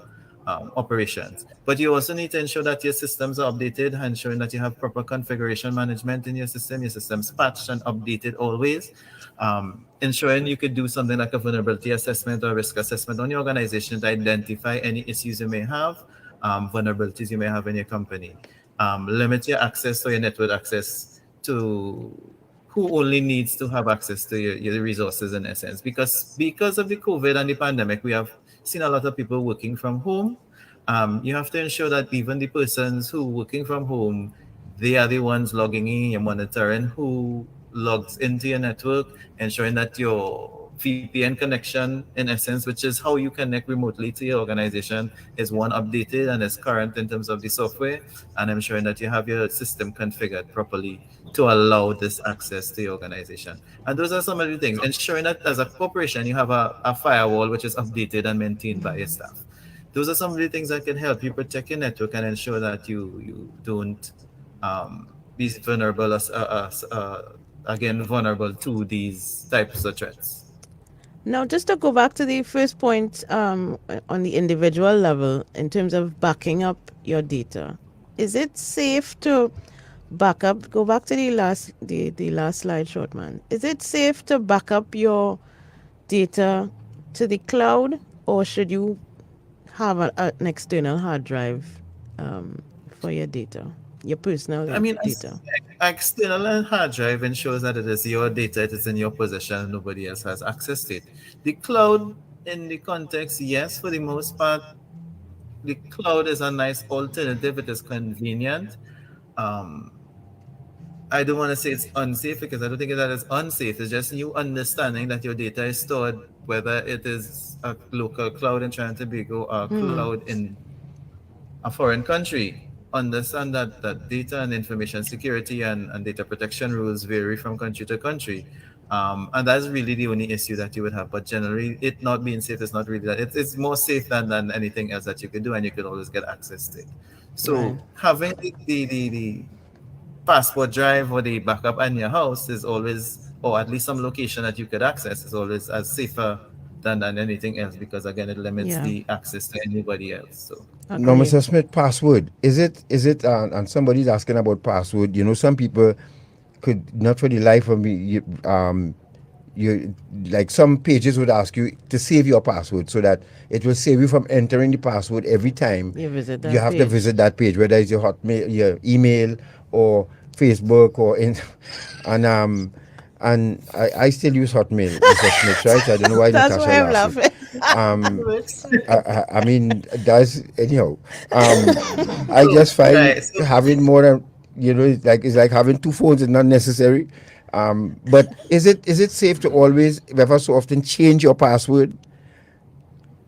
operations. But you also need to ensure that your systems are updated, ensuring that you have proper configuration management in your system's patched and updated always. Ensuring you could do something like a vulnerability assessment or risk assessment on your organization to identify any issues you may have, vulnerabilities you may have in your company. Limit your access or your network access to who only needs to have access to your resources in essence. Because of the COVID and the pandemic, we have seen a lot of people working from home. You have to ensure that even the persons who are working from home, they are the ones logging in, you're monitoring who logs into your network, ensuring that your VPN connection, in essence, which is how you connect remotely to your organization, is one updated and is current in terms of the software, and ensuring that you have your system configured properly to allow this access to your organization. And those are some of the things. Ensuring that as a corporation, you have a firewall which is updated and maintained by your staff. Those are some of the things that can help you protect your network and ensure that you don't be vulnerable again vulnerable to these types of threats. Now, just to go back to the first point on the individual level, in terms of backing up your data, is it safe to back up? Go back to the last slide, short man. Is it safe to back up your data to the cloud, or should you have an external hard drive for your data, your personal data? External hard drive ensures that it is your data, it is in your possession, nobody else has access to it. The cloud, in the context, yes, for the most part, the cloud is a nice alternative. It is convenient. I don't want to say it's unsafe, because I don't think that is unsafe. It's just you understanding that your data is stored, whether it is a local cloud in Trinidad and Tobago or a cloud in a foreign country. Understand that data and information security and data protection rules vary from country to country. And that's really the only issue that you would have. But generally, it not being safe is not really that. It's more safe than anything else that you could do, and you could always get access to it. So having the passport drive or the backup in your house is always, or at least some location that you could access, is always as safer than anything else, because again, it limits the access to anybody else. So no, Mr. Smith, password, is it and somebody's asking about password. Some people could, not for the life of me, you like, some pages would ask you to save your password so that it will save you from entering the password every time you visit that you have to visit that page, whether it's your Hotmail, your email, or Facebook, or and I still use Hotmail, Mr. Smith, right? I don't know why That's Natasha why I'm laughing. I mean, that's anyhow. I just find having more than, it's like having two phones is not necessary. But is it safe to always, ever so often, change your password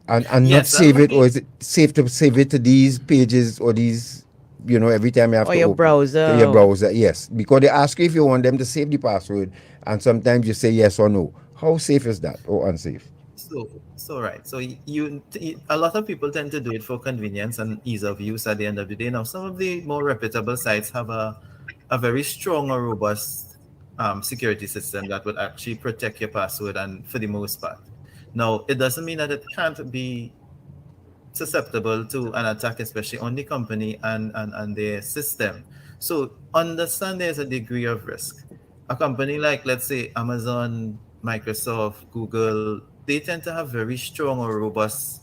and not save it, or is it safe to save it to these pages or these? Every time you have or to your open browser. your browser, yes, because they ask you if you want them to save the password, and sometimes you say yes or no. How safe is that, or unsafe? So right. So a lot of people tend to do it for convenience and ease of use at the end of the day. Now, some of the more reputable sites have a very strong or robust security system that would actually protect your password, and for the most part. Now, it doesn't mean that it can't be susceptible to an attack, especially on the company and their system. So understand there's a degree of risk. A company like, let's say, Amazon, Microsoft, Google, they tend to have very strong or robust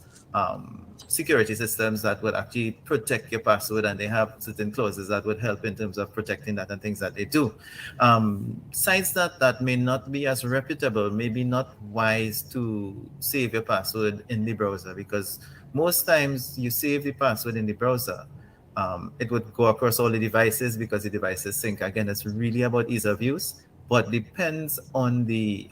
security systems that would actually protect your password, and they have certain clauses that would help in terms of protecting that and things that they do. Sites that may not be as reputable, maybe not wise to save your password in the browser, because most times you save the password in the browser, it would go across all the devices because the devices sync. Again, it's really about ease of use, but depends on the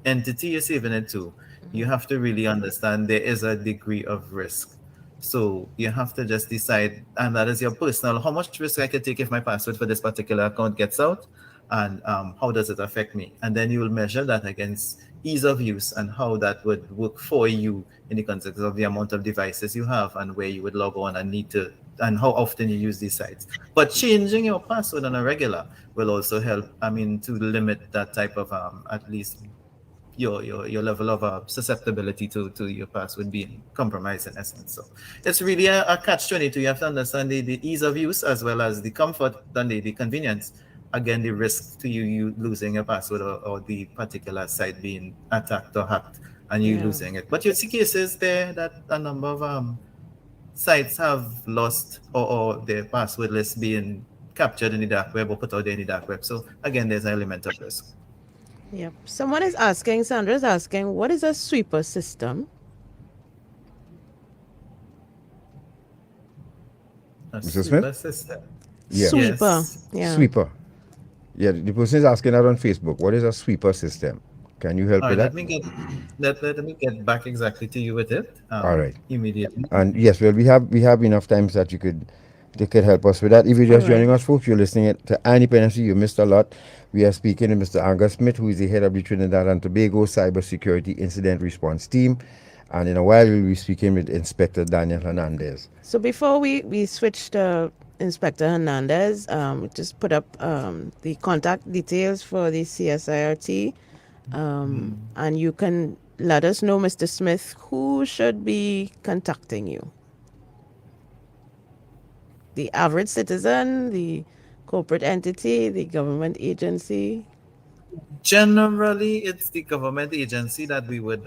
entity you're saving it to. You have to really understand there is a degree of risk. So you have to just decide, and that is your personal, how much risk I could take if my password for this particular account gets out, and how does it affect me? And then you will measure that against ease of use and how that would work for you in the context of the amount of devices you have and where you would log on and need to, and how often you use these sites. But changing your password on a regular will also help, to limit that type of, at least your level of susceptibility to your password being compromised, in essence. So it's really a catch-22. You have to understand the ease of use as well as the comfort and the convenience. Again, the risk to you losing your password, or the particular site being attacked or hacked and you losing it. But you see cases there that a number of sites have lost or their password list being captured in the dark web or put out there in the dark web. So again, there's an element of risk. Yep. Sandra's asking, what is a sweeper system? Mr. Smith? System. Yeah. Sweeper. Yes. Yeah. Sweeper. Yeah, the person is asking that on Facebook. What is a sweeper system? Can you help All with right, that? let me get back exactly to you with it All right. immediately. And yes, well, we have enough times that they could help us with that. If you're just All joining right. us, folks, you're listening to Independency. You missed a lot. We are speaking to Mr. Angus Smith, who is the head of the Trinidad and Tobago Cybersecurity Incident Response Team. And in a while, we'll be speaking with Inspector Daniel Hernandez. So before we switch to Inspector Hernandez, just put up the contact details for the CSIRT, and you can let us know, Mr. Smith, who should be contacting you. The average citizen, the corporate entity, the government agency. Generally, it's the government agency that we would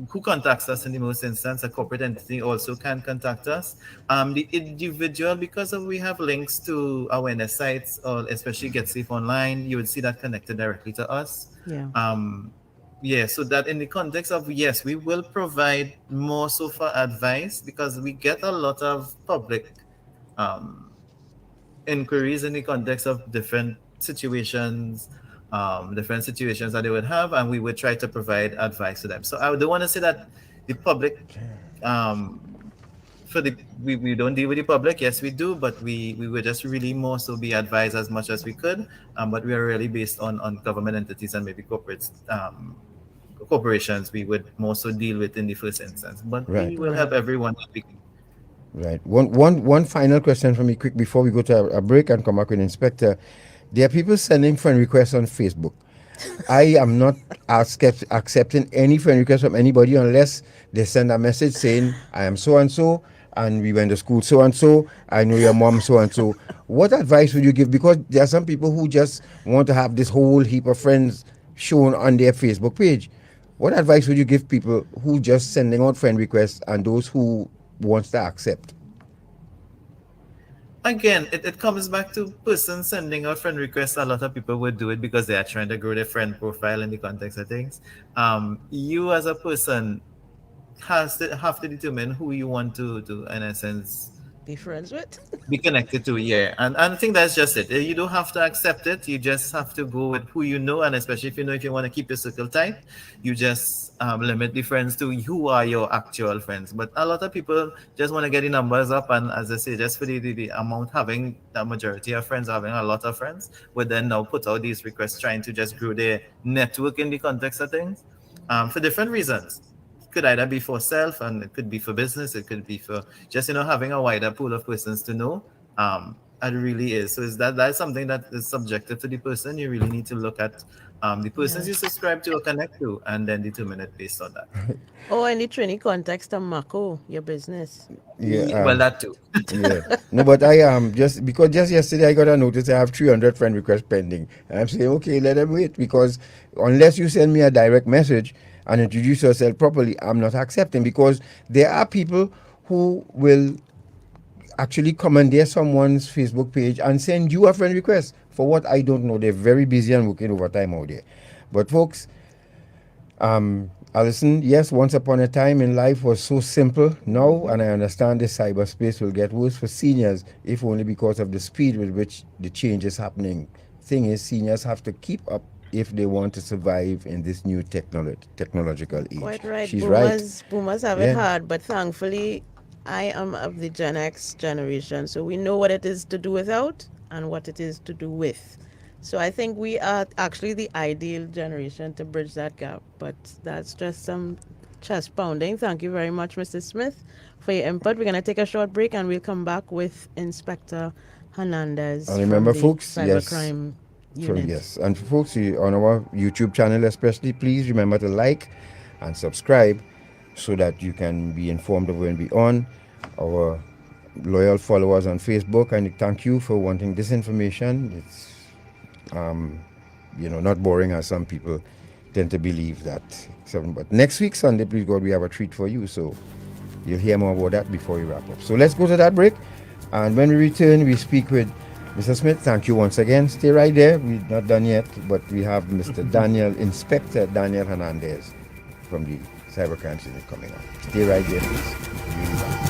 who contacts us in the most instance. A corporate entity also can contact us. The individual, because we have links to awareness sites, or especially Get Safe Online, you would see that connected directly to us. Yeah. Yeah, so that in the context of, yes, we will provide more so for advice, because we get a lot of public inquiries in the context of different situations that they would have, and we would try to provide advice to them. So I don't want to say that the public we don't deal with the public. Yes, we do, but we would just really more so be advised as much as we could, but we are really based on government entities and maybe corporations we would more so deal with in the first instance, but Right. we will help everyone that we can. Right. One final question for me, quick, before we go to a break and come back with Inspector. There are people sending friend requests on Facebook. I am not accepting any friend request from anybody unless they send a message saying, I am so and so, and we went to school so and so. I know your mom so and so. What advice would you give? Because there are some people who just want to have this whole heap of friends shown on their Facebook page. What advice would you give people who just sending out friend requests and those who wants to accept? Again, it comes back to person sending out friend requests. A lot of people would do it because they are trying to grow their friend profile in the context of things. You as a person have to determine who you want to in a sense Be friends with. be connected to. Yeah, and I think that's just it. You don't have to accept it. You just have to go with who you know, and especially if you want to keep your circle tight, you just limit the friends to who are your actual friends. But a lot of people just want to get the numbers up, and as I say, just for the amount, having the majority of friends, having a lot of friends, would then now put out these requests trying to just grow their network in the context of things, for different reasons. Could either be for self, and it could be for business, it could be for just having a wider pool of persons to know. It really is. So that's something that is subjective to the person. You really need to look at the persons you subscribe to or connect to, and then determine it based on that. Oh, in the training context of Mako, your business. Yeah, well, that too. Yeah. No, but I just because just yesterday I got a notice I have 300 friend requests pending. And I'm saying, okay, let them wait, because unless you send me a direct message and introduce yourself properly, I'm not accepting, because there are people who will actually commandeer someone's Facebook page and send you a friend request for what I don't know. They're very busy and working overtime out there. But folks, Alison, yes, once upon a time in life was so simple now, and I understand this cyberspace will get worse for seniors, if only because of the speed with which the change is happening. Thing is, seniors have to keep up if they want to survive in this new technological age. Quite right. She's Boomers have it hard, but thankfully, I am of the Gen X generation, so we know what it is to do without and what it is to do with. So I think we are actually the ideal generation to bridge that gap, but that's just some chest pounding. Thank you very much, Mr. Smith, for your input. We're going to take a short break and we'll come back with Inspector Hernandez. And remember, from the folks, Cybercrime unit. yes, and for folks on our YouTube channel especially, please remember to like and subscribe so that you can be informed of when we're on. Our loyal followers on Facebook, and thank you for wanting this information. It's not boring as some people tend to believe that. But next week, Sunday, please God, we have a treat for you, so you'll hear more about that before we wrap up. So let's go to that break, and when we return, we speak with Mr. Smith. Thank you once again. Stay right there. We're not done yet, but we have Mr. Inspector Daniel Hernandez from the Cybercrime unit coming up. Stay right there, please. We'll be back.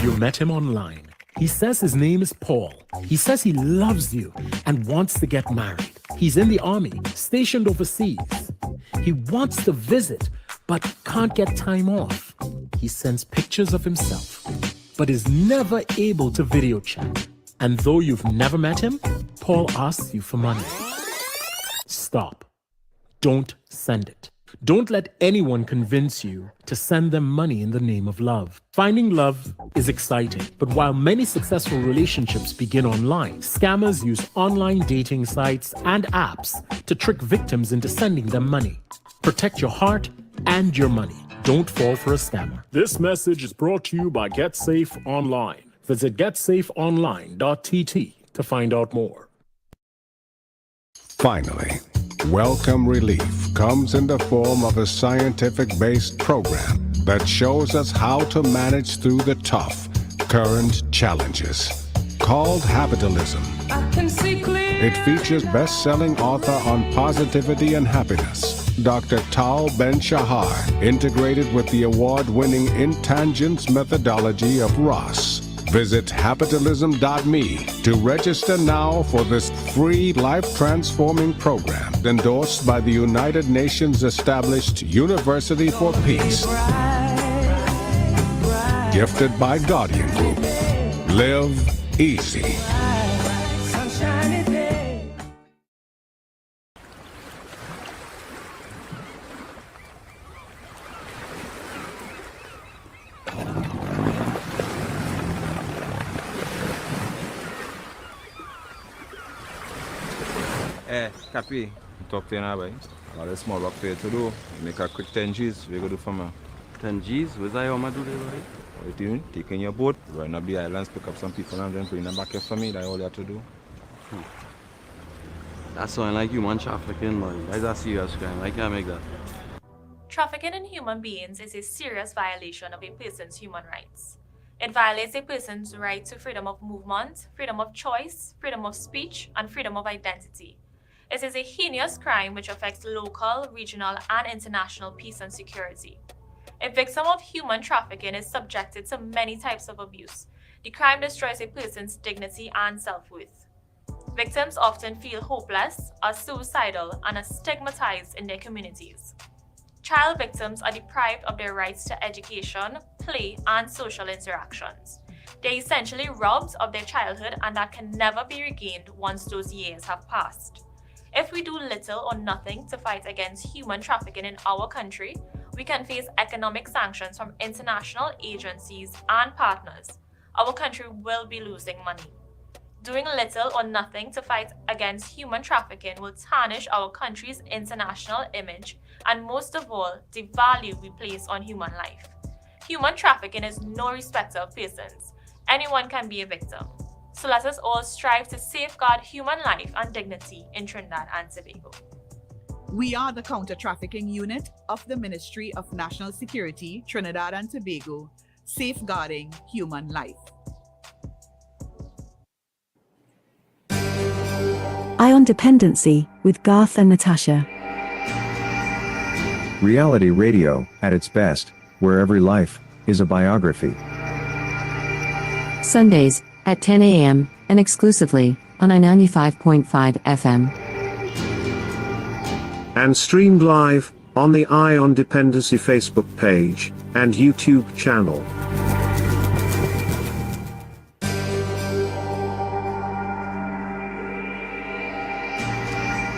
You met him online. He says his name is Paul. He says he loves you and wants to get married. He's in the army, stationed overseas. He wants to visit, but can't get time off. He sends pictures of himself, but is never able to video chat. And though you've never met him, Paul asks you for money. Stop. Don't send it. Don't let anyone convince you to send them money in the name of love. Finding love is exciting, but while many successful relationships begin online, scammers use online dating sites and apps to trick victims into sending them money. Protect your heart and your money. Don't fall for a scammer. This message is brought to you by GetSafe Online. Visit getsafeonline.tt to find out more. Finally, Welcome Relief comes in the form of a scientific-based program that shows us how to manage through the tough, current challenges. Called Habitalism. It features best-selling author on positivity and happiness, Dr. Tal Ben-Shahar, integrated with the award-winning Intangence methodology of Ross. Visit habitalism.me to register now for this free life-transforming program endorsed by the United Nations established University for Peace. Gifted by Guardian Group. Live easy. Cappy, talk to you now, boy. Got a small work for you to do. Make a quick 10 G's. We go do for me. 10 G's? Where's that how I do there, boy? What you doing? Taking your boat, run up the islands, pick up some people and then bring them back here for me. That's all you have to do. That's sounding like human trafficking, boy. That's a serious crime. I can't make that. Trafficking in human beings is a serious violation of a person's human rights. It violates a person's right to freedom of movement, freedom of choice, freedom of speech, and freedom of identity. It is a heinous crime which affects local, regional, and international peace and security. A victim of human trafficking is subjected to many types of abuse. The crime destroys a person's dignity and self-worth. Victims often feel hopeless, are suicidal, and are stigmatized in their communities. Child victims are deprived of their rights to education, play, and social interactions. They're essentially robbed of their childhood, and that can never be regained once those years have passed. If we do little or nothing to fight against human trafficking in our country, we can face economic sanctions from international agencies and partners. Our country will be losing money. Doing little or nothing to fight against human trafficking will tarnish our country's international image and, most of all, the value we place on human life. Human trafficking is no respecter of persons. Anyone can be a victim. So let us all strive to safeguard human life and dignity in Trinidad and Tobago. We are the Counter-Trafficking Unit of the Ministry of National Security, Trinidad and Tobago, safeguarding human life. Eye on Dependency with Garth and Natasha. Reality radio at its best, where every life is a biography. Sundays at 10 a.m. and exclusively on I95.5 FM. And streamed live on the Eye on Dependency Facebook page and YouTube channel.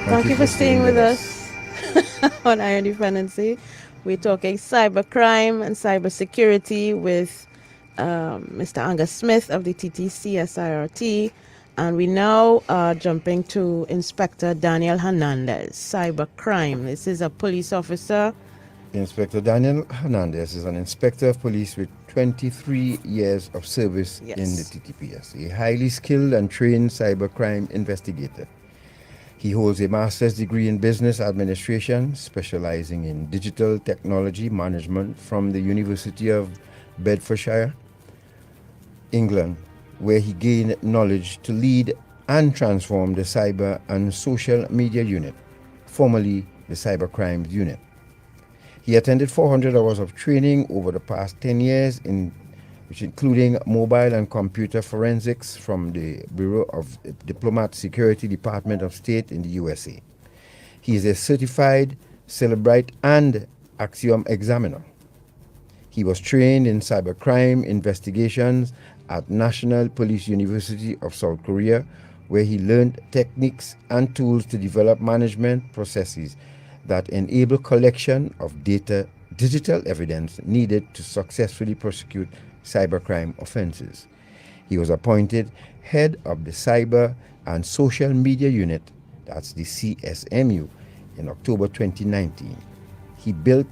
Thank you for staying with us on Iron Dependency. We're talking cybercrime and cybersecurity with Mr. Angus Smith of the TTCSIRT, and we now are jumping to Inspector Daniel Hernandez, cybercrime. This is a police officer. Inspector Daniel Hernandez is an inspector of police with 23 years of service in the TTPS, a highly skilled and trained cybercrime investigator. He holds a master's degree in business administration, specializing in digital technology management from the University of Bedfordshire, England, where he gained knowledge to lead and transform the Cyber and Social Media Unit, formerly the Cybercrime Unit. He attended 400 hours of training over the past 10 years in which including mobile and computer forensics from the Bureau of Diplomat Security Department of State in the USA. He is a certified Celebrite and Axiom examiner. He was trained in cybercrime investigations at National Police University of South Korea, where he learned techniques and tools to develop management processes that enable collection of digital evidence needed to successfully prosecute cybercrime offenses. He was appointed head of the Cyber and Social Media Unit, that's the CSMU, in October 2019. He built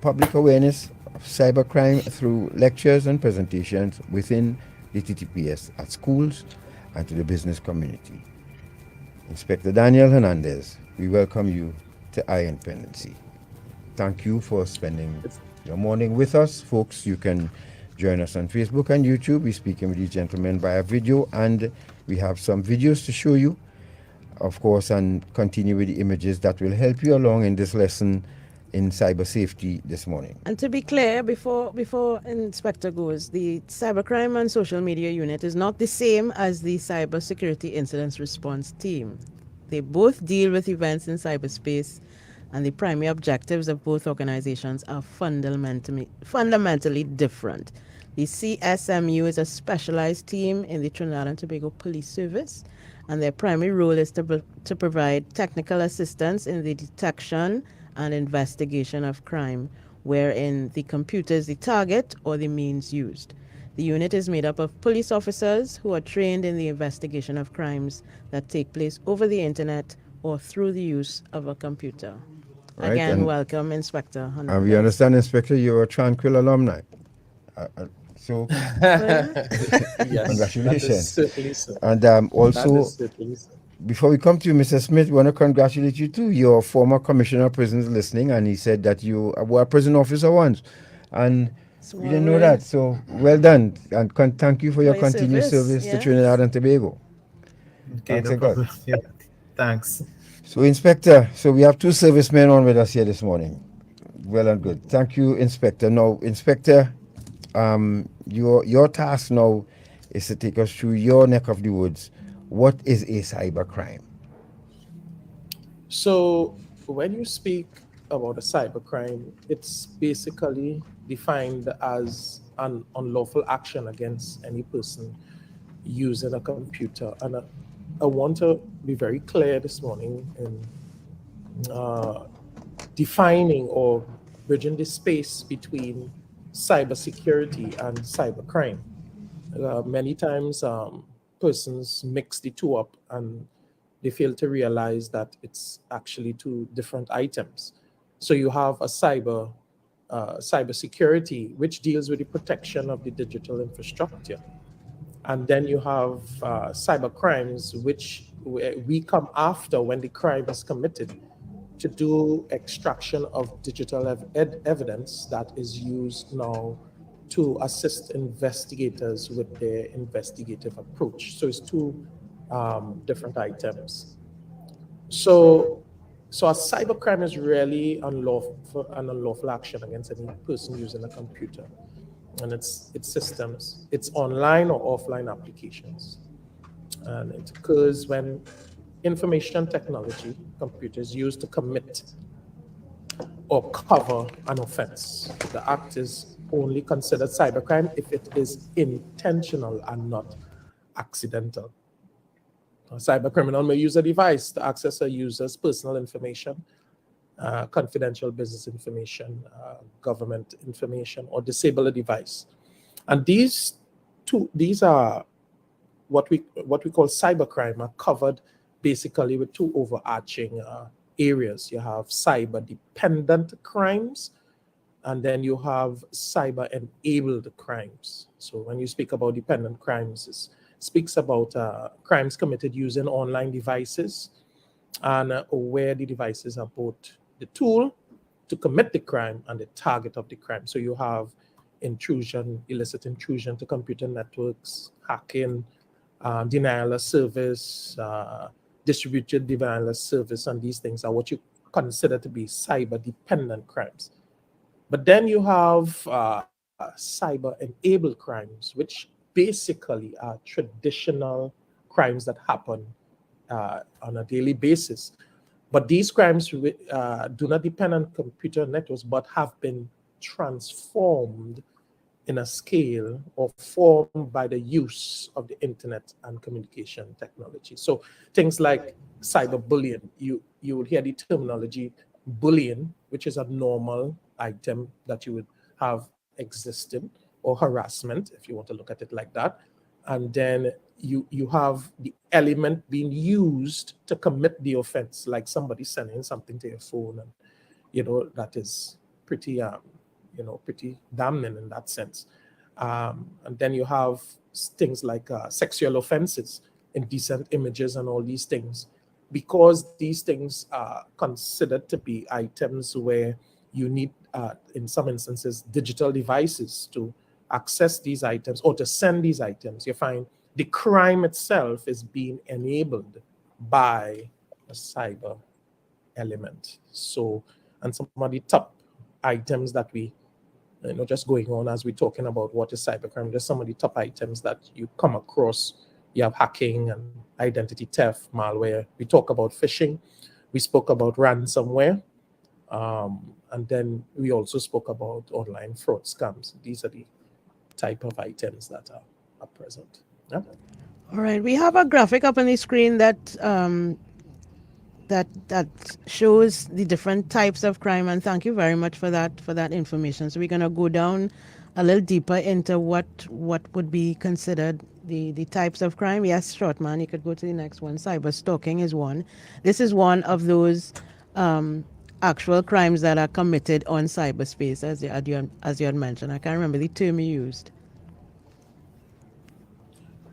public awareness of cybercrime through lectures and presentations within the TTPS at schools and to the business community. Inspector Daniel Hernandez, we welcome you to Dependency. Thank you for spending your morning with us. Folks, you can join us on Facebook and YouTube. We're speaking with these gentlemen via video, and we have some videos to show you, of course, and continue with the images that will help you along in this lesson in cyber safety this morning. And to be clear, before Inspector goes, the Cybercrime and Social Media Unit is not the same as the Cybersecurity Incidents Response Team. They both deal with events in cyberspace, and the primary objectives of both organizations are fundamentally different. The CSMU is a specialized team in the Trinidad and Tobago Police Service, and their primary role is to provide technical assistance in the detection and investigation of crime, wherein the computer is the target or the means used. The unit is made up of police officers who are trained in the investigation of crimes that take place over the internet or through the use of a computer. Right, Again, welcome, Inspector Hernandez. And we understand, Inspector, you're a Tranquil alumni. So, yes, congratulations. Certainly so. And also, before we come to you, Mr. Smith, we want to congratulate you too. Your former Commissioner of Prisons listening, and he said that you were a prison officer once. And we didn't know that. So, well done. And thank you for your continued service to Trinidad and Tobago. Okay, Thanks no a God. problem. Yeah, thanks. So, Inspector, so we have two servicemen on with us here this morning. Well and good. Thank you, Inspector. Now, Inspector, your task now is to take us through your neck of the woods. What is a cybercrime? So, when you speak about a cybercrime, it's basically defined as an unlawful action against any person using a computer. And I want to be very clear this morning in defining or bridging the space between cybersecurity and cybercrime. Many times persons mix the two up and they fail to realize that it's actually two different items. So you have a cybersecurity, which deals with the protection of the digital infrastructure. And then you have cyber crimes, which we come after when the crime is committed to do extraction of digital evidence that is used now to assist investigators with their investigative approach. So it's two different items. So a cybercrime is really an unlawful action against any person using a computer. And it's systems, it's online or offline applications. And it occurs when information technology, computers, used to commit or cover an offense. The act is only considered cybercrime if it is intentional and not accidental. A cybercriminal may use a device to access a user's personal information, confidential business information, government information, or disable a device. And these are what we call cybercrime, are covered basically with two overarching areas. You have cyber-dependent crimes, and then you have cyber-enabled crimes. So when you speak about dependent crimes, it speaks about crimes committed using online devices, and where the devices are both the tool to commit the crime and the target of the crime. So you have intrusion, illicit intrusion to computer networks, hacking, denial of service, distributed denial of service, and these things are what you consider to be cyber-dependent crimes. But then you have cyber-enabled crimes, which basically are traditional crimes that happen on a daily basis. But these crimes do not depend on computer networks, but have been transformed in a scale or formed by the use of the internet and communication technology. So things like cyberbullying, you will hear the terminology bullying, which is a normal item that you would have existing, or harassment, if you want to look at it like that. And then you have the element being used to commit the offense, like somebody sending something to your phone, and that is pretty pretty damning in that sense. And then you have things like sexual offenses, indecent images, and all these things, because these things are considered to be items where you need, in some instances, digital devices to access these items or to send these items. You find the crime itself is being enabled by a cyber element. So, and some of the top items that we, just going on as we're talking about what is cybercrime, just some of the top items that you come across. You have hacking and identity theft, malware. We talk about phishing. We spoke about ransomware. And then we also spoke about online fraud scams. These are the type of items that are present. Yeah. All right, we have a graphic up on the screen that that shows the different types of crime, and thank you very much for that information. So we're gonna go down a little deeper into what would be considered the types of crime. Yes, Shortman, you could go to the next one. Cyber stalking is one. This is one of those actual crimes that are committed on cyberspace, as you had mentioned. I can't remember the term you used.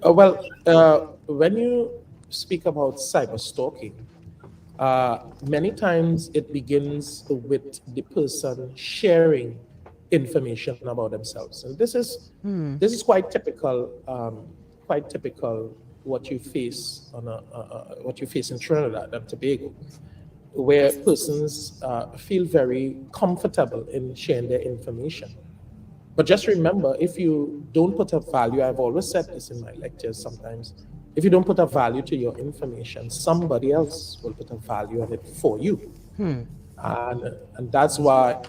When you speak about cyber stalking, many times it begins with the person sharing information about themselves, and this is quite typical. What you face what you face in Trinidad and Tobago, where persons feel very comfortable in sharing their information. But just remember, if you don't put a value, I've always said this in my lectures sometimes, if you don't put a value to your information, somebody else will put a value on it for you. And that's why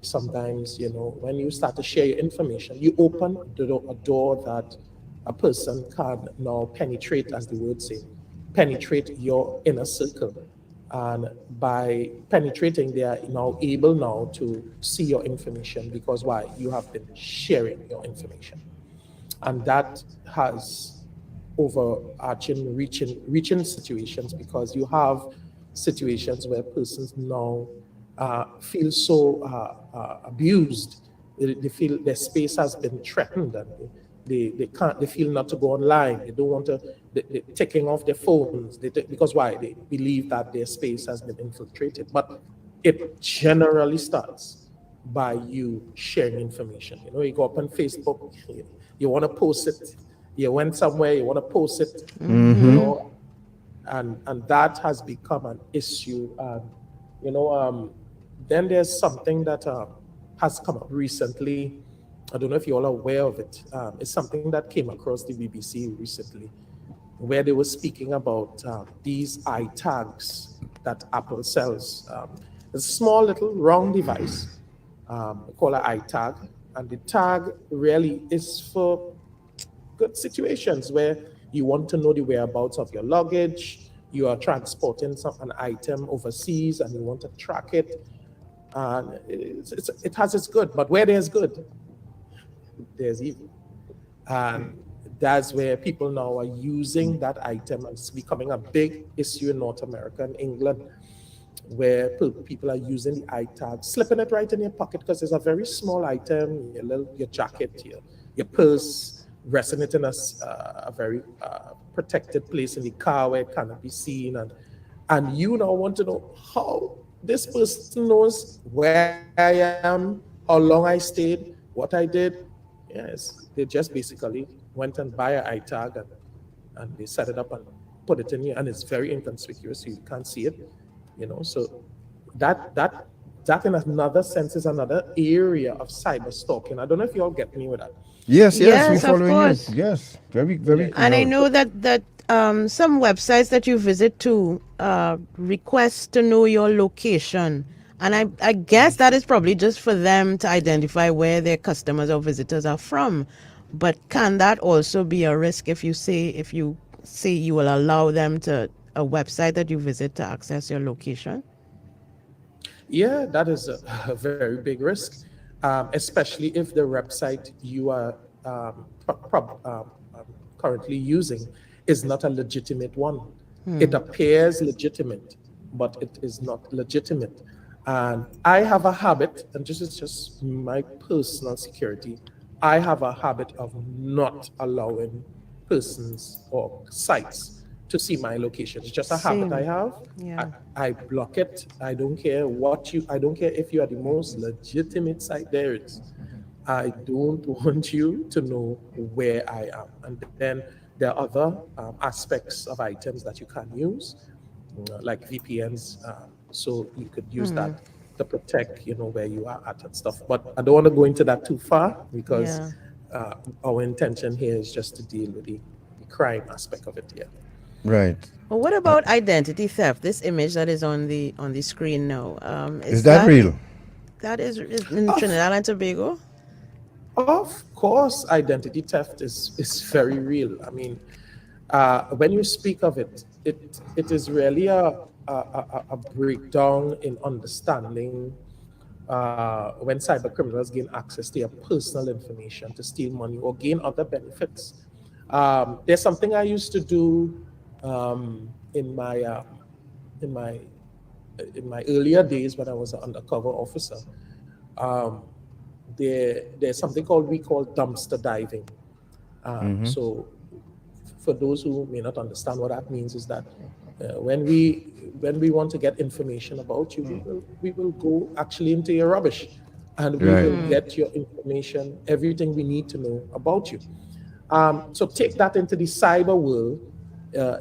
sometimes, when you start to share your information, you open a door that a person can now penetrate, as the word says, penetrate your inner circle. And by penetrating, they are now able to see your information, because why? You have been sharing your information. And that has overarching, reaching situations, because you have situations where persons now feel so abused. They feel their space has been threatened, and they feel not to go online. They don't want to, they're taking off their phones, because why? They believe that their space has been infiltrated. But it generally starts by you sharing information. You go up on Facebook, you want to post it. You went somewhere, you want to post it, and that has become an issue. Then there's something that has come up recently. I don't know if you're all aware of it. It's something that came across the BBC recently, where they were speaking about these iTags that Apple sells. It's a small little round device, called an iTag, and the tag really is for good situations where you want to know the whereabouts of your luggage, you are transporting an item overseas and you want to track it. And it has its good, but where there's good, there's evil. And that's where people now are using that item, and it's becoming a big issue in North America and England, where people are using the iTag, slipping it right in your pocket, because it's a very small item, your jacket, your purse, resting it in a very protected place in the car where it cannot be seen. And you now want to know how this person knows where I am, how long I stayed, what I did. Yes, they just basically went and buy an iTag and they set it up and put it in here, and it's very inconspicuous, so you can't see it. So that that in another sense is another area of cyber stalking. I don't know if you all get me with that. Yes, we're Yes, of following course. you. Yes, very, very And I well. know that some websites that you visit to request to know your location. And I guess that is probably just for them to identify where their customers or visitors are from. But can that also be a risk if you say you will allow them to a website that you visit to access your location? Yeah, that is a very big risk, especially if the website you are currently using is not a legitimate one. It appears legitimate, but it is not legitimate. And I have a habit, and this is just my personal security, I have a habit of not allowing persons or sites to see my location. It's just a habit I have. Yeah. I block it. I don't care I don't care if you are the most legitimate site there is. I don't want you to know where I am. And then there are other aspects of items that you can use, like VPNs. So you could use that to protect, where you are at and stuff. But I don't want to go into that too far because our intention here is just to deal with the crime aspect of it. Yeah. Right. Well, what about identity theft? This image that is on the screen now. Is that real? That is in Trinidad and Tobago? Of course, identity theft is very real. I mean, when you speak of it, it is really a breakdown in understanding when cyber criminals gain access to your personal information to steal money or gain other benefits. There's something I used to do in my earlier days when I was an undercover officer. There's something we call dumpster diving. So for those who may not understand what that means is that when we want to get information about you, we will go actually into your rubbish and we will get your information, everything we need to know about you. So take that into the cyber world.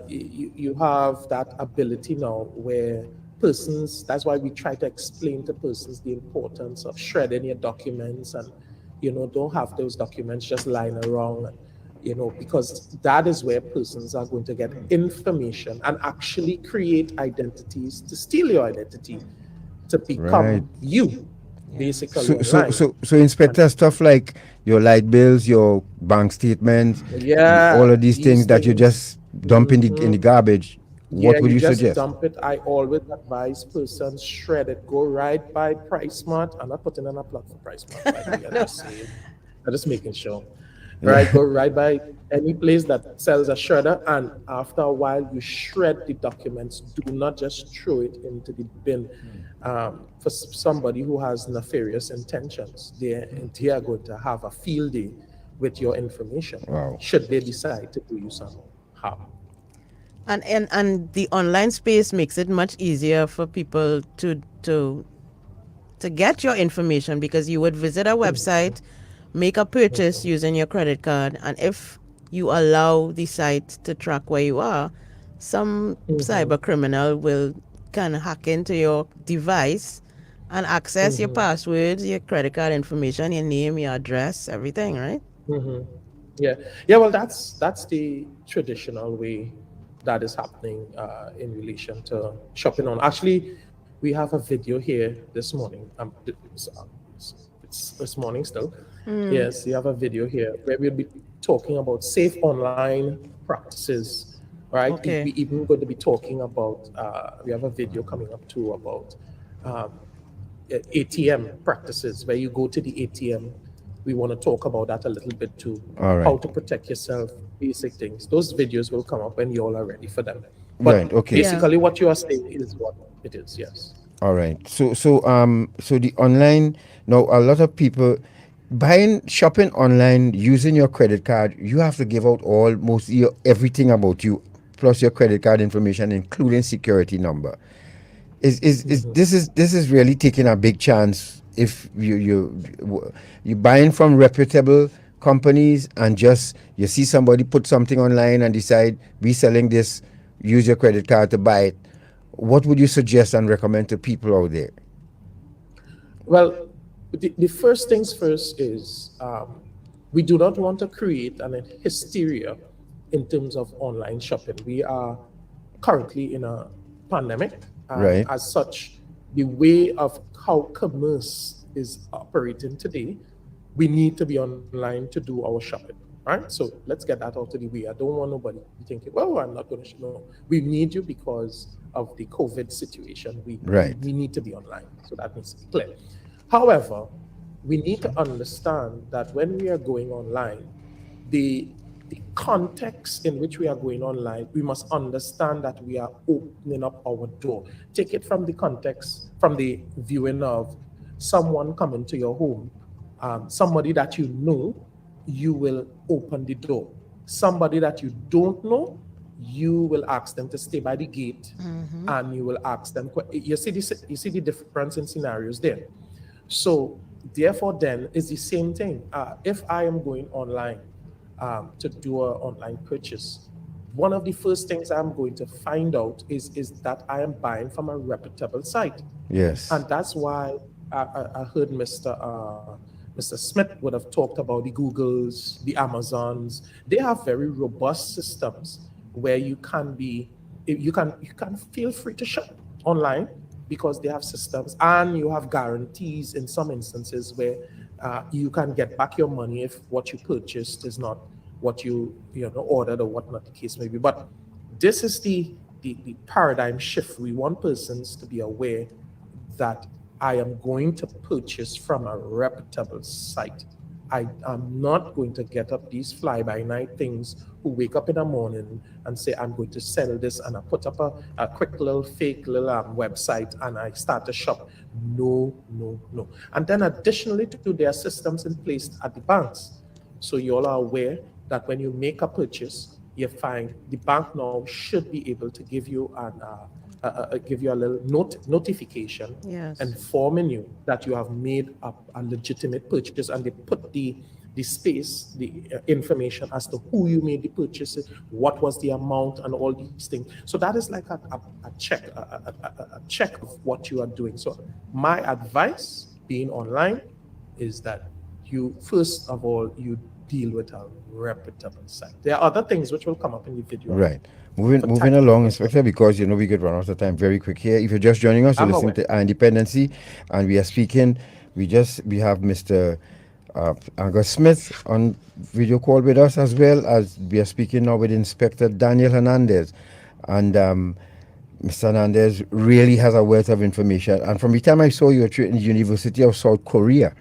You have that ability now where persons, that's why we try to explain to persons the importance of shredding your documents and, don't have those documents just lying around, because that is where persons are going to get information and actually create identities to steal your identity, to become you, basically. So Inspector, stuff like your light bills, your bank statements, all of these things that you just dump in the garbage. What would you just suggest? Dump it. I always advise persons shred it. Go right by PriceSmart. I'm not putting in a plug for PriceSmart. By the way. I'm just making sure. Right, go right by any place that sells a shredder, and after a while, you shred the documents. Do not just throw it into the bin. For somebody who has nefarious intentions, they are going to have a field day with your information. Should they decide to do you some harm. And the online space makes it much easier for people to get your information, because you would visit a website, make a purchase using your credit card, and if you allow the site to track where you are, some cyber criminal will kind of hack into your device and access your passwords, your credit card information, your name, your address, everything, right? Yeah. Well, that's the traditional way that is happening in relation to shopping on. Actually, we have a video here this morning. It's this morning still. Yes, we have a video here where we'll be talking about safe online practices, right? Okay. We even going to be talking about, we have a video coming up too about ATM practices, where you go to the ATM. We want to talk about that a little bit too. All right. How to protect yourself, basic things. Those videos will come up when you all are ready for them. But basically what you are saying is what it is, yes. All right. So the online, now a lot of people shopping online using your credit card, you have to give out everything about you, plus your credit card information, including security number. This is really taking a big chance if you buying from reputable companies and just you see somebody put something online and decide we selling this, use your credit card to buy it. What would you suggest and recommend to people out there? Well, the first things first is we do not want to create an hysteria in terms of online shopping. We are currently in a pandemic, and Right. as such, the way of how commerce is operating today, we need to be online to do our shopping, right? So let's get that out of the way. I don't want nobody thinking, well, I'm not going to. No, we need you because of the COVID situation. Right. We need to be online, so that needs to be clear. However, we need to understand that when we are going online, the context in which we are going online, we must understand that we are opening up our door. Take it from the context, from the viewing of someone coming to your home, somebody that you know, you will open the door. Somebody that you don't know, you will ask them to stay by the gate, and you will ask them. You see the difference in scenarios there. So therefore, then it's the same thing. If I am going online to do an online purchase, one of the first things I'm going to find out is that I am buying from a reputable site. Yes. And that's why I heard Mr. Smith would have talked about the Googles, the Amazons. They have very robust systems where you can feel free to shop online because they have systems, and you have guarantees in some instances where you can get back your money if what you purchased is not what you ordered or whatnot the case may be. But this is the paradigm shift. We want persons to be aware that I am going to purchase from a reputable site. I am not going to get up these fly-by-night things who wake up in the morning and say, I'm going to sell this, and I put up a quick little fake little website and I start to shop. No. And then additionally to their systems in place at the banks. So you all are aware that when you make a purchase, you find the bank now should be able to give you a little notification, Yes. informing you that you have made a legitimate purchase, and they put the space, the information as to who you made the purchase, what was the amount, and all these things. So that is like a check, a check of what you are doing. So my advice, being online, is that you first of all you deal with a reputable site. There are other things which will come up in the video. Right. Moving along, Inspector, because we could run out of time very quick here. If you're just joining us, you're listening to Dependency, and we are speaking. We have Mr. Angus Smith on video call with us, as well as we are speaking now with Inspector Daniel Hernandez. And Mr. Hernandez really has a wealth of information. And from the time I saw you at the University of South Korea,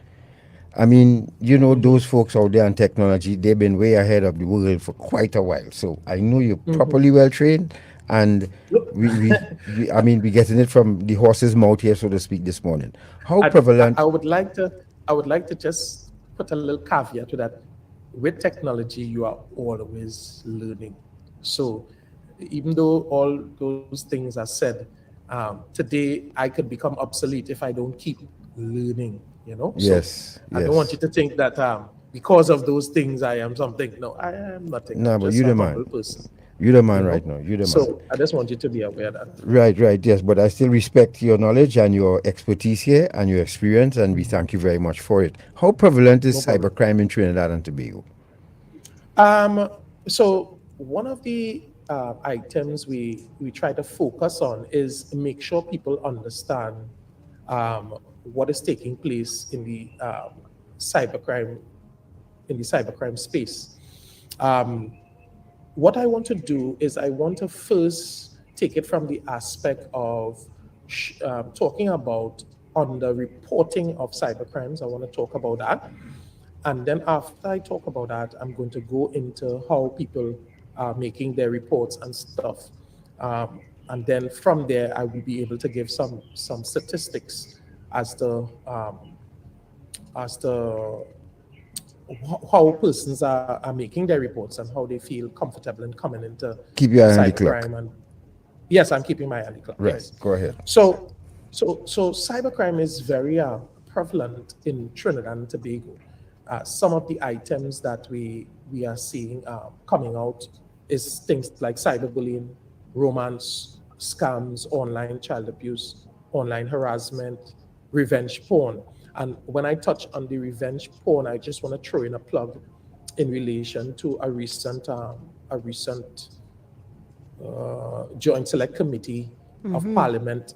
I mean, those folks out there in technology, they've been way ahead of the world for quite a while. So I know you're properly well trained, and we're getting it from the horse's mouth here, so to speak, this morning. How prevalent? I would like to just put a little caveat to that. With technology, you are always learning. So even though all those things are said, today I could become obsolete if I don't keep learning. Yes. I don't want you to think that because of those things I am something. No, I am nothing. No, but you're the man. Person. You're the man right now. You're the man. So I just want you to be aware of that. Right, yes. But I still respect your knowledge and your expertise here and your experience, and we thank you very much for it. How prevalent is cybercrime in Trinidad and Tobago? So one of the items we try to focus on is make sure people understand what is taking place in the cybercrime space. What I want to do is I want to first take it from the aspect of talking about on the reporting of cybercrimes. I want to talk about that. And then after I talk about that, I'm going to go into how people are making their reports and stuff. And then from there, I will be able to give some statistics as to how persons are making their reports and how they feel comfortable in coming into Keep your eye on the clock. And yes, I'm keeping my eye on the clock. Right, yes. Go ahead. So cybercrime is very prevalent in Trinidad and Tobago. Some of the items that we are seeing coming out is things like cyberbullying, romance, scams, online child abuse, online harassment, revenge porn. And when I touch on the revenge porn, I just want to throw in a plug in relation to a recent Joint Select Committee of Parliament,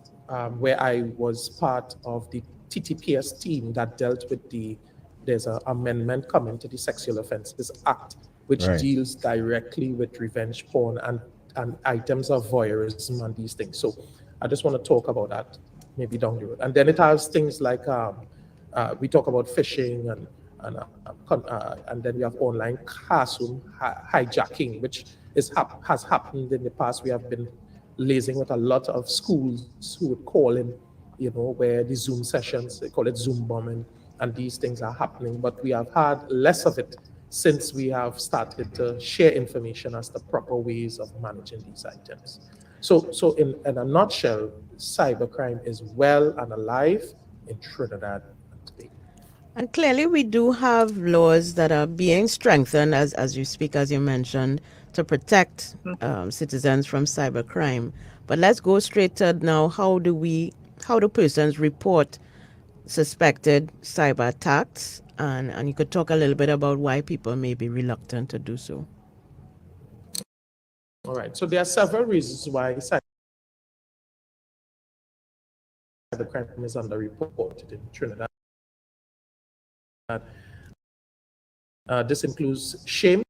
where I was part of the TTPS team that dealt with there's an amendment coming to the Sexual Offences Act, which Right. deals directly with revenge porn and items of voyeurism and these things. So I just want to talk about that maybe down the road. And then it has things like we talk about phishing and then we have online classroom hijacking, which has happened in the past. We have been liaising with a lot of schools who would call in, where the Zoom sessions, they call it Zoom bombing, and these things are happening. But we have had less of it since we have started to share information as the proper ways of managing these items. So in a nutshell, cybercrime is well and alive in Trinidad and Tobago. And clearly we do have laws that are being strengthened, as you speak, as you mentioned, to protect citizens from cybercrime. But let's go straight to now, how do persons report suspected cyber attacks? And you could talk a little bit about why people may be reluctant to do so. All right, so there are several reasons why cybercrime is underreported in Trinidad. This includes shame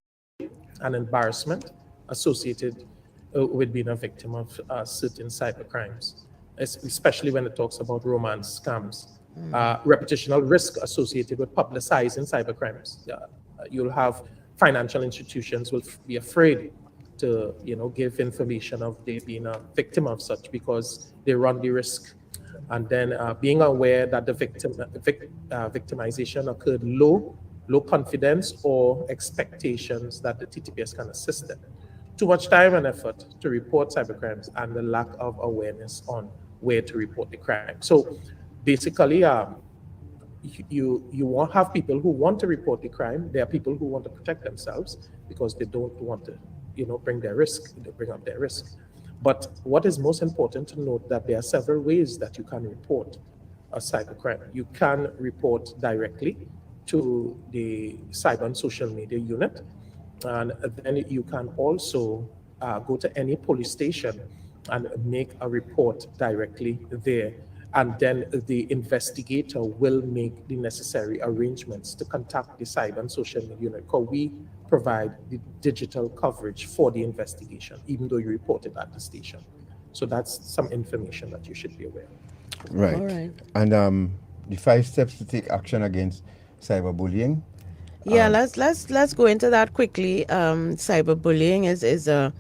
and embarrassment associated with being a victim of certain cybercrimes, especially when it talks about romance scams. Reputational risk associated with publicizing cybercrimes. You'll have financial institutions will be afraid to give information of they being a victim of such because they run the risk. And then being aware that the victimization occurred low confidence or expectations that the TTPS can assist them. Too much time and effort to report cybercrimes and the lack of awareness on where to report the crime. So basically, you won't have people who want to report the crime. There are people who want to protect themselves because they don't want to, bring up their risk. But what is most important to note that there are several ways that you can report a cybercrime. You can report directly to the cyber and social media unit, and then you can also go to any police station and make a report directly there. And then the investigator will make the necessary arrangements to contact the cyber and social media unit, because we provide the digital coverage for the investigation, even though you report it at the station. So that's some information that you should be aware of. Right. All right. And the 5 steps to take action against cyberbullying. Yeah, let's go into that quickly. Cyberbullying is a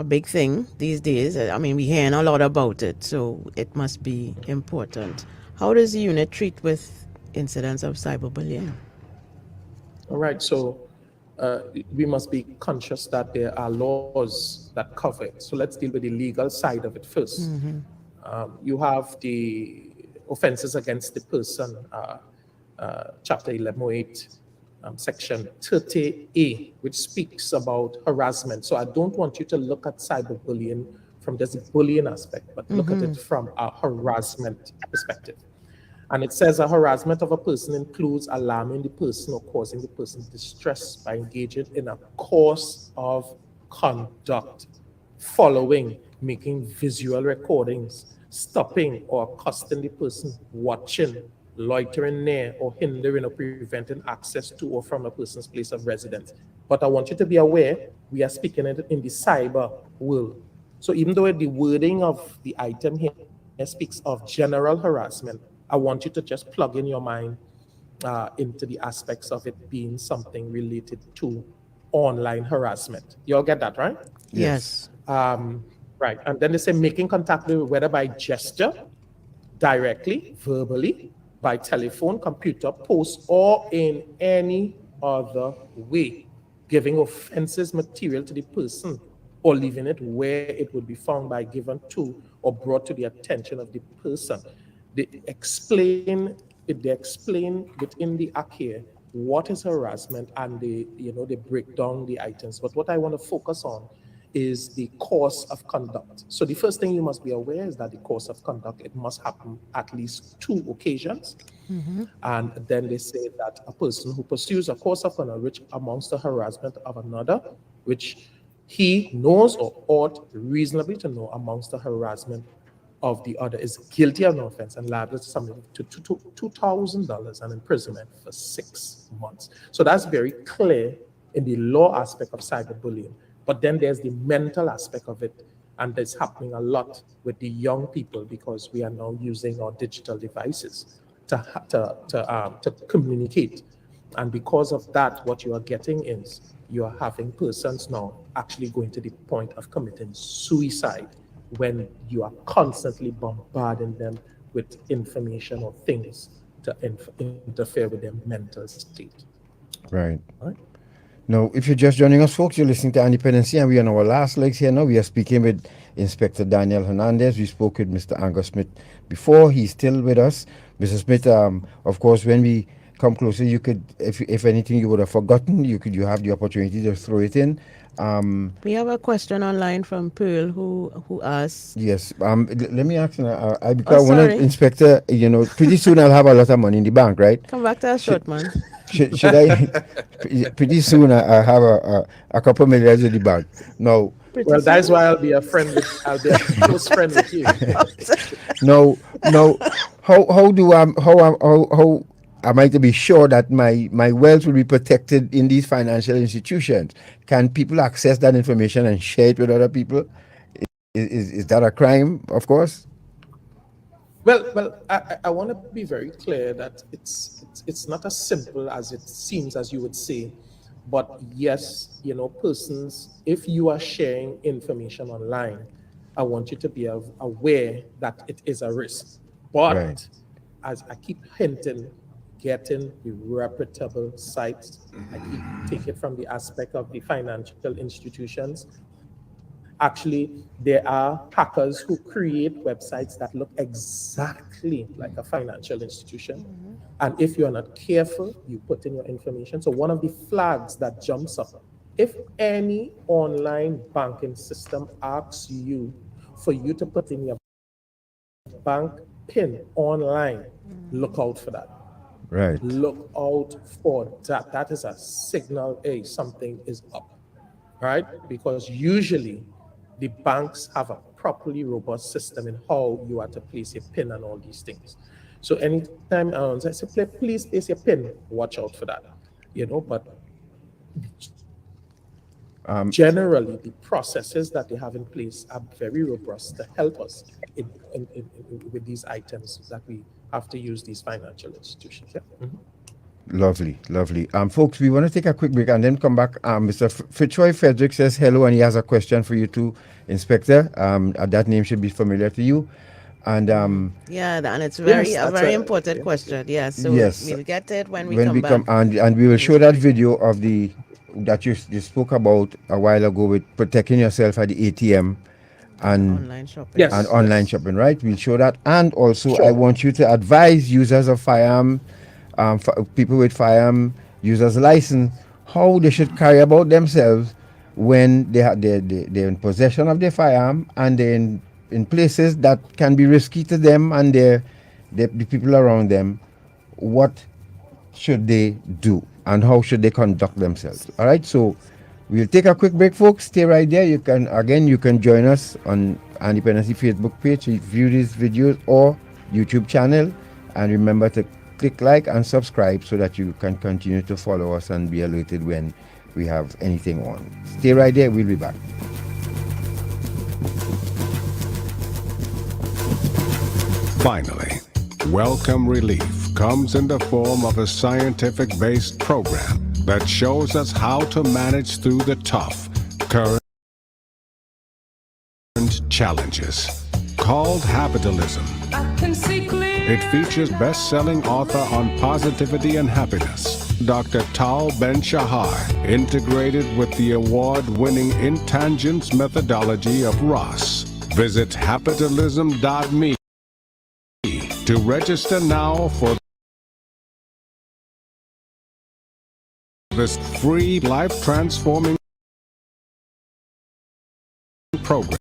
big thing these days. I mean, we're hearing a lot about it, so it must be important. How does the unit treat with incidents of cyberbullying? All right, so we must be conscious that there are laws that cover it. So let's deal with the legal side of it first. You have the offenses against the person, Chapter 1108, Section 30A, which speaks about harassment. So I don't want you to look at cyberbullying from this bullying aspect, but look at it from a harassment perspective. And it says a harassment of a person includes alarming the person or causing the person distress by engaging in a course of conduct, following, making visual recordings, stopping or accosting the person, watching, loitering near, or hindering or preventing access to or from a person's place of residence. But I want you to be aware, we are speaking in the cyber world. So even though the wording of the item here speaks of general harassment, I want you to just plug in your mind into the aspects of it being something related to online harassment. You all get that, right? Yes. Right. And then they say making contact with, whether by gesture, directly, verbally, by telephone, computer, post, or in any other way, giving offenses material to the person or leaving it where it would be found by given to or brought to the attention of the person. They explain within the act here what is harassment, and they break down the items. But what I want to focus on is the course of conduct. So the first thing you must be aware is that the course of conduct, it must happen at least 2 occasions. And then they say that a person who pursues a course of conduct which amounts to harassment of another, which he knows or ought reasonably to know amounts to harassment of the other, is guilty of an offense and liable to something to $2,000 and imprisonment for 6 months. So that's very clear in the law aspect of cyberbullying. But then there's the mental aspect of it, and it's happening a lot with the young people because we are now using our digital devices to communicate. And because of that, what you are getting is you are having persons now actually going to the point of committing suicide when you are constantly bombarding them with information or things to interfere with their mental state. Right. Now, if you're just joining us, folks, you're listening to Dependency, and we are on our last legs here now. We are speaking with Inspector Daniel Hernandez. We spoke with Mr. Angus Smith before. He's still with us. Mr. Smith, of course, when we come closer, you could, if anything you would have forgotten, you have the opportunity to throw it in. We have a question online from Pearl who asks. Yes. Let me ask you. Because I want to, Inspector, pretty soon I'll have a lot of money in the bank, right? Come back to us short, man. Should I? Pretty soon I have a couple millions in the bank. No. Well, that's why I'll be a close friend with you. No. How am I to be sure that my wealth will be protected in these financial institutions? Can people access that information and share it with other people? Is that a crime, of course? Well, I want to be very clear that it's not as simple as it seems, as you would say. But yes, persons, if you are sharing information online, I want you to be aware that it is a risk. But as I keep hinting, getting the reputable sites. I take it from the aspect of the financial institutions. Actually, there are hackers who create websites that look exactly like a financial institution. And if you're not careful, you put in your information. So one of the flags that jumps up, if any online banking system asks you for you to put in your bank PIN online, look out for that. Right. Look out for that. That is a signal, hey, something is up, right? Because usually the banks have a properly robust system in how you are to place your PIN and all these things. So anytime I say, please place your PIN, watch out for that, but generally the processes that they have in place are very robust to help us with these items that we have to use these financial institutions. Yeah. Lovely. Folks, we want to take a quick break and then come back. Mr. Fitzroy Frederick says hello, and he has a question for you too, Inspector. That name should be familiar to you. And and it's a very important question. Yes. So we'll get it when we come back. And we will show that video of that you spoke about a while ago with protecting yourself at the ATM and online shopping. And online shopping, right? We'll show that. And also, I want you to advise users of firearm, people with firearm users license, how they should carry about themselves when they're in possession of their firearm and they're in places that can be risky to them and the people around them. What should they do and how should they conduct themselves? All right, so we'll take a quick break, folks. Stay right there. You can join us on Dependency Facebook page to view these videos or YouTube channel, and remember to click like and subscribe so that you can continue to follow us and be alerted when we have anything on. Stay right there. We'll be back. Finally, Welcome Relief comes in the form of a scientific-based program that shows us how to manage through the tough, current challenges. Called Habitalism. It features best-selling author on positivity and happiness, Dr. Tal Ben-Shahar, integrated with the award-winning Intangents methodology of Ross. Visit habitalism.me to register now for this free life-transforming program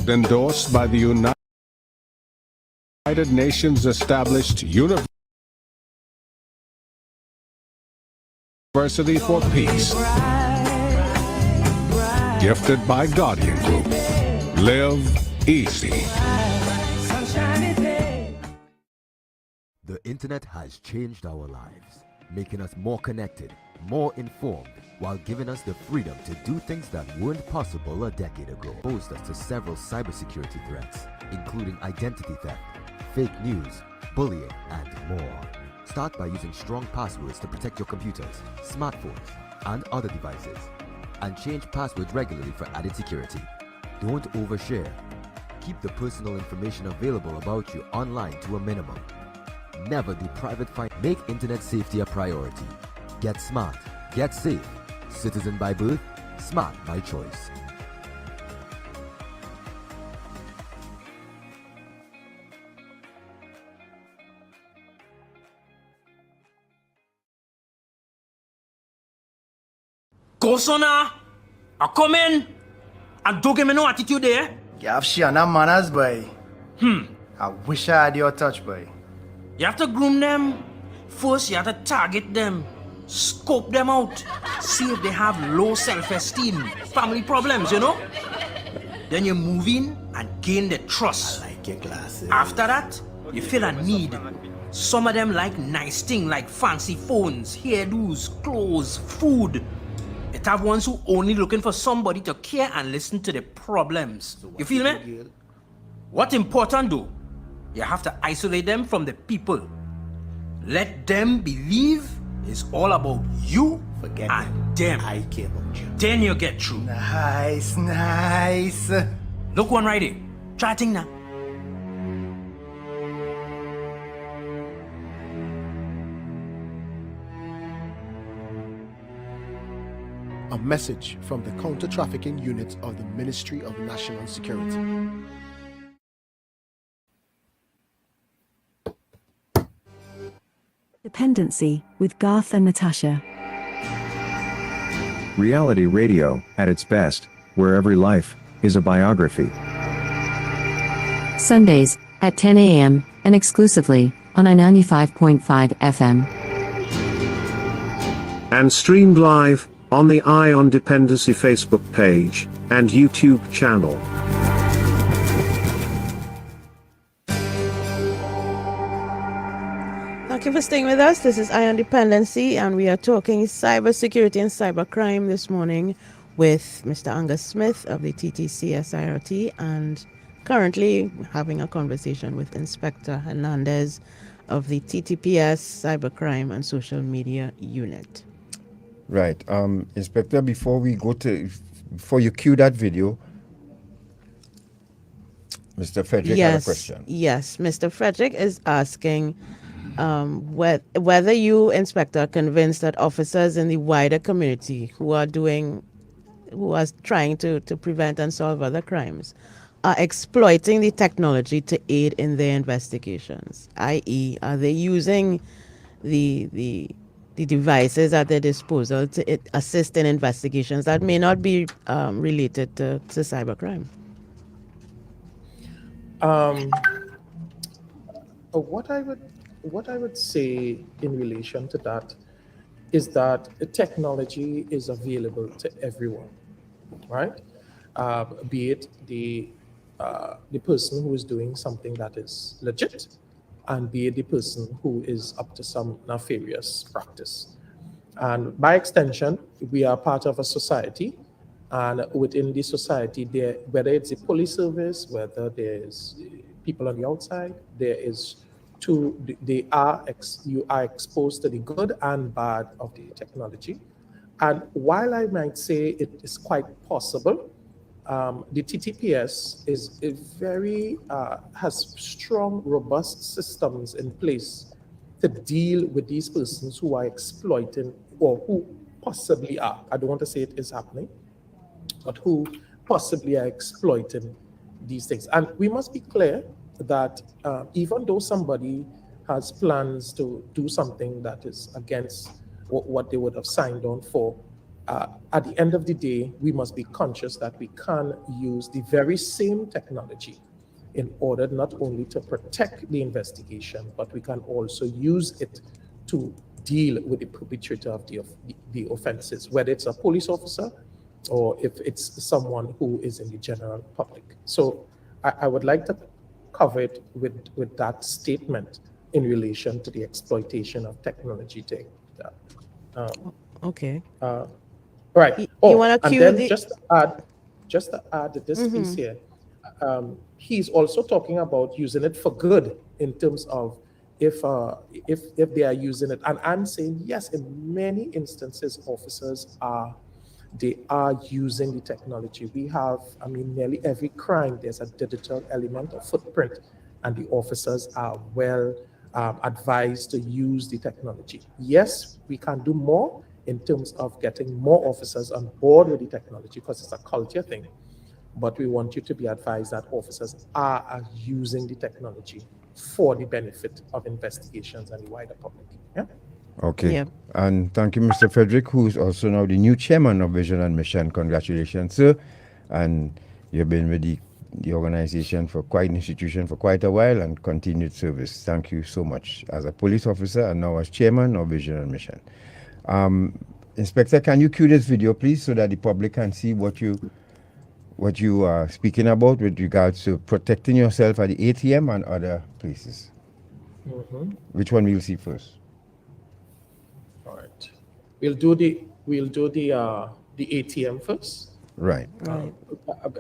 endorsed by the United Nations established University for Peace. Gifted by Guardian Group. Live easy. The internet has changed our lives, making us more connected, more informed, while giving us the freedom to do things that weren't possible a decade ago. Exposed us to several cybersecurity threats, including identity theft, fake news, bullying, and more. Start by using strong passwords to protect your computers, smartphones, and other devices. And change passwords regularly for added security. Don't overshare. Keep the personal information available about you online to a minimum. Never do private find. Make internet safety a priority. Get smart. Get safe. Citizen by birth, smart by choice. Go, sona! I come in and don't give me no attitude there. You have shit no manners, boy. I wish I had your touch, boy. You have to groom them. First, you have to target them. Scope them out. See if they have low self-esteem, family problems, you know? Then you move in and gain the trust. I like your glasses. After that, you feel a need. Some of them like nice things like fancy phones, hairdos, clothes, food. It have ones who only looking for somebody to care and listen to the problems. You feel me? What's important though, you have to isolate them from the people. Let them believe it's all about you and them. I care about you. Then you get through. Nice, nice. Look one right here. Try thing now. A message from the counter-trafficking unit of the Ministry of National Security. Dependency with Garth and Natasha. Reality radio, at its best, where every life is a biography. Sundays at 10 a.m. and exclusively on I-95.5 FM. And streamed live on the Eye on Dependency Facebook page and YouTube channel. Thank you for staying with us. This is Eye on Dependency, and we are talking cybersecurity and cybercrime this morning with Mr. Angus Smith of the TTCSIRT, and currently having a conversation with Inspector Hernandez of the TTPS Cybercrime and Social Media Unit. Right. Inspector, before you cue that video, Mr. Frederick had a question. Yes, Mr. Frederick is asking whether you, Inspector, are convinced that officers in the wider community who are trying to prevent and solve other crimes are exploiting the technology to aid in their investigations, i.e., are they using the devices at their disposal to assist in investigations that may not be related to cybercrime? What I would say in relation to that is that the technology is available to everyone, right? Be it the person who is doing something that is legit, and be it the person who is up to some nefarious practice. And by extension, we are part of a society, and within the society, whether it's the police service, whether there's people on the outside, you are exposed to the good and bad of the technology. And while I might say it is quite possible, the TTPS has strong, robust systems in place to deal with these persons who are exploiting, or who possibly are. I don't want to say it is happening, but who possibly are exploiting these things. And we must be clear that even though somebody has plans to do something that is against what they would have signed on for, at the end of the day, we must be conscious that we can use the very same technology in order not only to protect the investigation, but we can also use it to deal with the perpetrator of the offenses, whether it's a police officer or if it's someone who is in the general public. So I would like to cover it with that statement in relation to the exploitation of technology. Okay. Right. You Oh, want to and cue then the... just to add this piece here, he's also talking about using it for good in terms of if they are using it. And I'm saying, yes, in many instances, officers are using the technology. We have, nearly every crime, there's a digital element or footprint, and the officers are well advised to use the technology. Yes, we can do more in terms of getting more officers on board with the technology because it's a culture thing. But we want you to be advised that officers are using the technology for the benefit of investigations and the wider public. Yeah. Okay. Yeah. And thank you, Mr. Frederick, who is also now the new chairman of Vision and Mission. Congratulations, sir. And you've been with the organization for quite an institution for quite a while and continued service. Thank you so much as a police officer and now as chairman of Vision and Mission. Inspector, can you cue this video, please, so that the public can see what you are speaking about with regards to protecting yourself at the ATM and other places? Which one will you see first? All right. We'll do the ATM first. Right.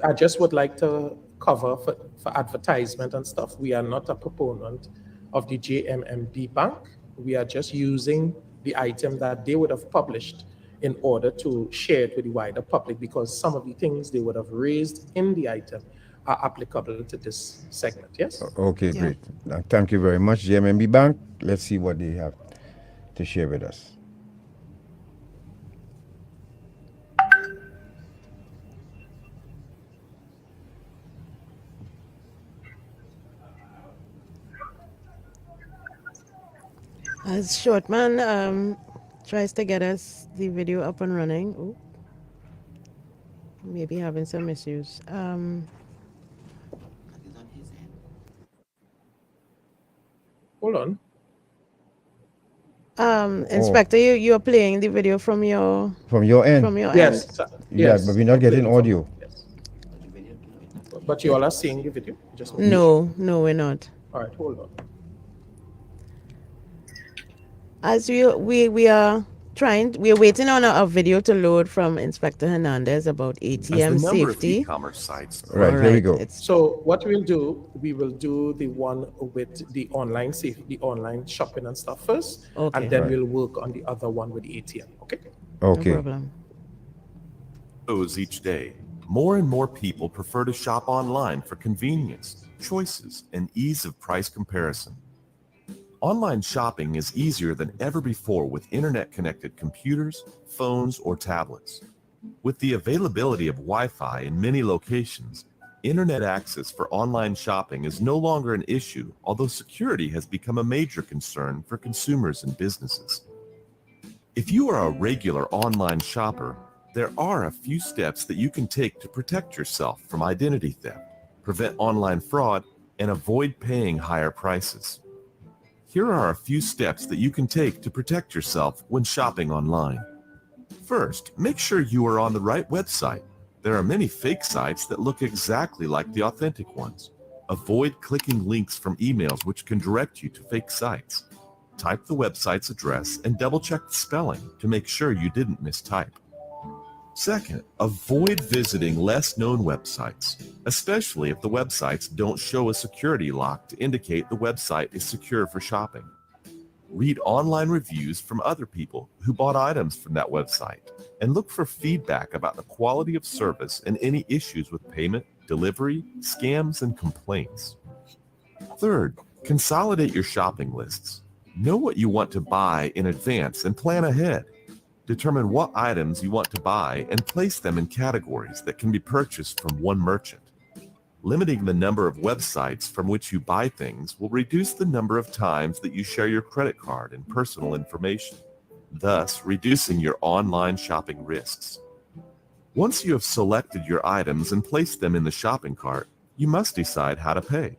I just would like to cover for advertisement and stuff. We are not a proponent of the JMMB Bank. We are just using the item that they would have published in order to share it with the wider public, because some of the things they would have raised in the item are applicable to this segment. Yes? Okay, great. Thank you very much, JMMB Bank. Let's see what they have to share with us. As Shortman tries to get us the video up and running. Ooh. Maybe having some issues. Hold on. Inspector, you are playing the video from your end. From your Yes. end. Yeah, but we're not getting audio. Yes. But you all are seeing the video? Just No, we're not. All right, hold on. As we are waiting on a video to load from Inspector Hernandez about ATM As the number safety. of e-commerce sites. Right, here we go. So what we will do the one with the online safety, the online shopping and stuff first, Okay. and then Right. we'll work on the other one with the ATM. Okay. Okay. No problem. Each day, more and more people prefer to shop online for convenience, choices, and ease of price comparison. Online shopping is easier than ever before with internet-connected computers, phones, or tablets. With the availability of Wi-Fi in many locations, internet access for online shopping is no longer an issue, although security has become a major concern for consumers and businesses. If you are a regular online shopper, there are a few steps that you can take to protect yourself from identity theft, prevent online fraud, and avoid paying higher prices. Here are a few steps that you can take to protect yourself when shopping online. First, make sure you are on the right website. There are many fake sites that look exactly like the authentic ones. Avoid clicking links from emails which can direct you to fake sites. Type the website's address and double-check the spelling to make sure you didn't mistype. Second, avoid visiting less known websites, especially if the websites don't show a security lock to indicate the website is secure for shopping. Read online reviews from other people who bought items from that website and look for feedback about the quality of service and any issues with payment, delivery, scams, and complaints. Third, consolidate your shopping lists. Know what you want to buy in advance and plan ahead. Determine what items you want to buy and place them in categories that can be purchased from one merchant. Limiting the number of websites from which you buy things will reduce the number of times that you share your credit card and personal information. thus reducing your online shopping risks. Once you have selected your items and placed them in the shopping cart, you must decide how to pay.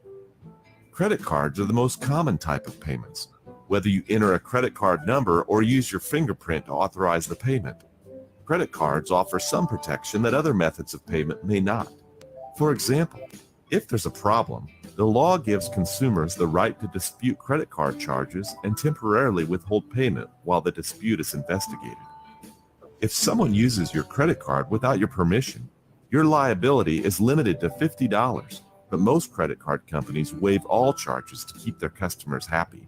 Credit cards are the most common type of payments, whether you enter a credit card number or use your fingerprint to authorize the payment. Credit cards offer some protection that other methods of payment may not. For example, if there's a problem, the law gives consumers the right to dispute credit card charges and temporarily withhold payment while the dispute is investigated. If someone uses your credit card without your permission, your liability is limited to $50, but most credit card companies waive all charges to keep their customers happy.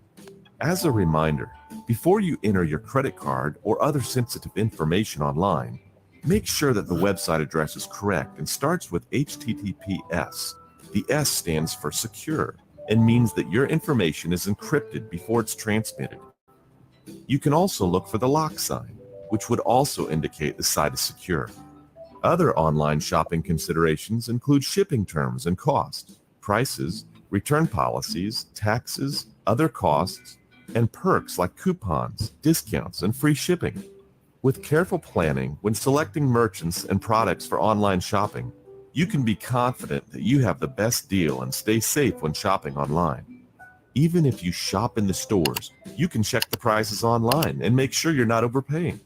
As a reminder, before you enter your credit card or other sensitive information online, make sure that the website address is correct and starts with HTTPS. The S stands for secure and means that your information is encrypted before it's transmitted. You can also look for the lock sign, which would also indicate the site is secure. Other online shopping considerations include shipping terms and costs, prices, return policies, taxes, other costs, and perks like coupons, discounts, and free shipping. With careful planning when selecting merchants and products for online shopping, you can be confident that you have the best deal and stay safe when shopping online. Even if you shop in the stores, you can check the prices online and make sure you're not overpaying.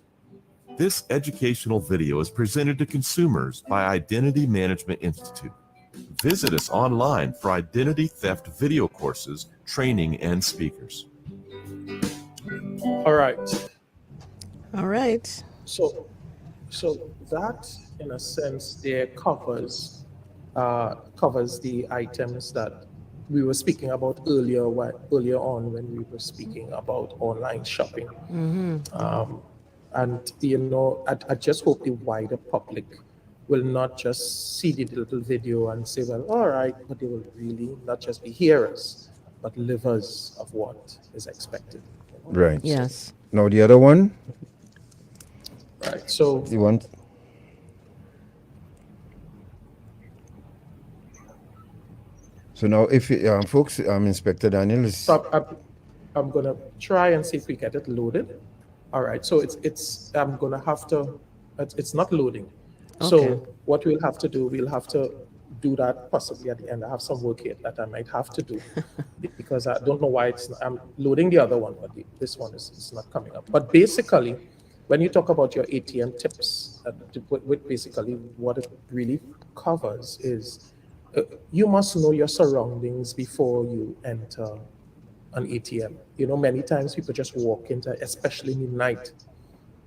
This educational video is presented to consumers by Identity Management Institute. Visit us online for identity theft video courses, training, and speakers. All right. All right. So that, in a sense, there covers the items that we were speaking about earlier on when we were speaking about online shopping. And I just hope the wider public will not just see the little video and say, well, all right, but they will really not just be hearers, but livers of what is expected. Right. Yes. Now the other one. Right. So the one. So now, if folks, Inspector Daniel is. So I'm gonna try and see if we get it loaded. All right. So I'm gonna have to. It's not loading. Okay. So what we'll have to do that possibly at the end. I have some work here that I might have to do because I don't know why I'm loading the other one, but this one is not coming up. But basically, when you talk about your ATM tips, basically what it really covers is you must know your surroundings before you enter an ATM. Many times people just walk into, especially in the night,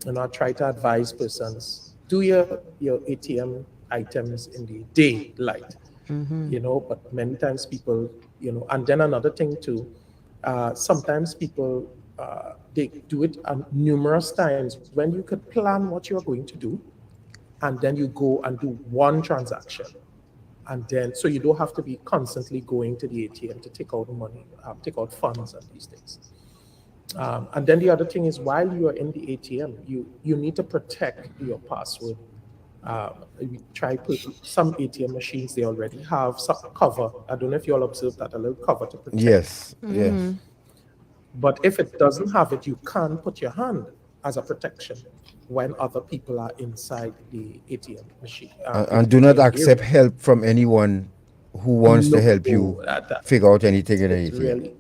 I try to advise persons, do your ATM items in the daylight, but many times people, and then another thing too, sometimes people, they do it numerous times when you could plan what you're going to do, and then you go and do one transaction. And then, so you don't have to be constantly going to the ATM to take out money, take out funds and these things. And then the other thing is, while you are in the ATM, you need to protect your password. Some ATM machines, they already have some cover. I don't know if you all observed that, a little cover to protect. Yes, yes. But if it doesn't have it, you can put your hand as a protection when other people are inside the ATM machine. And do not accept help from anyone who wants to help you figure out anything in the ATM. Really,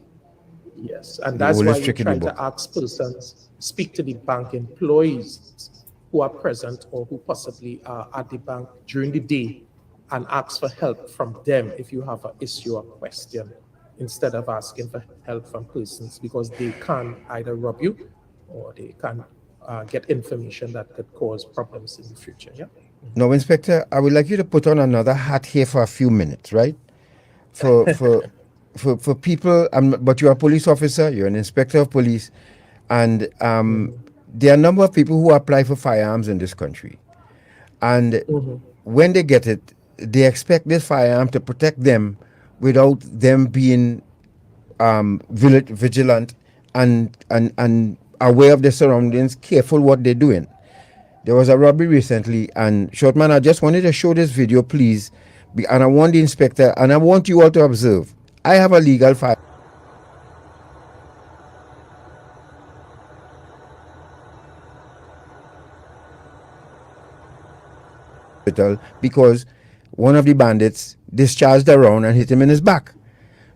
yes, and that's why you try to ask persons, speak to the bank employees who are present or who possibly are at the bank during the day, and ask for help from them if you have an issue or question, instead of asking for help from persons, because they can either rob you or they can get information that could cause problems in the future. Yeah. Now, Inspector, I would like you to put on another hat here for a few minutes, right? For people, but you're a police officer, you're an inspector of police, and there are a number of people who apply for firearms in this country. And when they get it, they expect this firearm to protect them without them being vigilant and aware of their surroundings, careful what they're doing. There was a robbery recently, and Shortman, I just wanted to show this video, please, and I want the inspector, and I want you all to observe. I have a legal fire. because one of the bandits discharged a round and hit him in his back.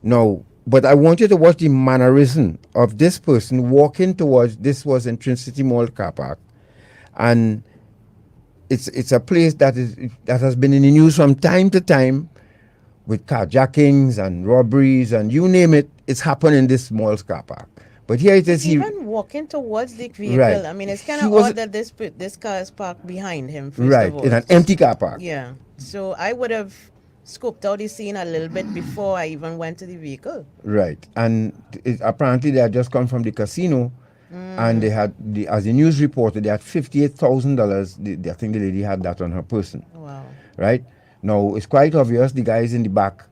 Now, but I want you to watch the mannerism of this person walking towards. This was in Trinity Mall car park, and it's a place that has been in the news from time to time, with carjackings and robberies and you name it. It's happened in this mall's car park. But here it is. Even walking towards the vehicle. Right. I mean, it's kind He of was- odd that this car is parked behind him. First Right, of all. in an empty car park. Yeah. So I would have scoped out the scene a little bit before I even went to the vehicle. Right, and apparently they had just come from the casino, and they had as the news reported, they had $58,000. I think the lady had that on her person. Wow. Right now, it's quite obvious the guys in the back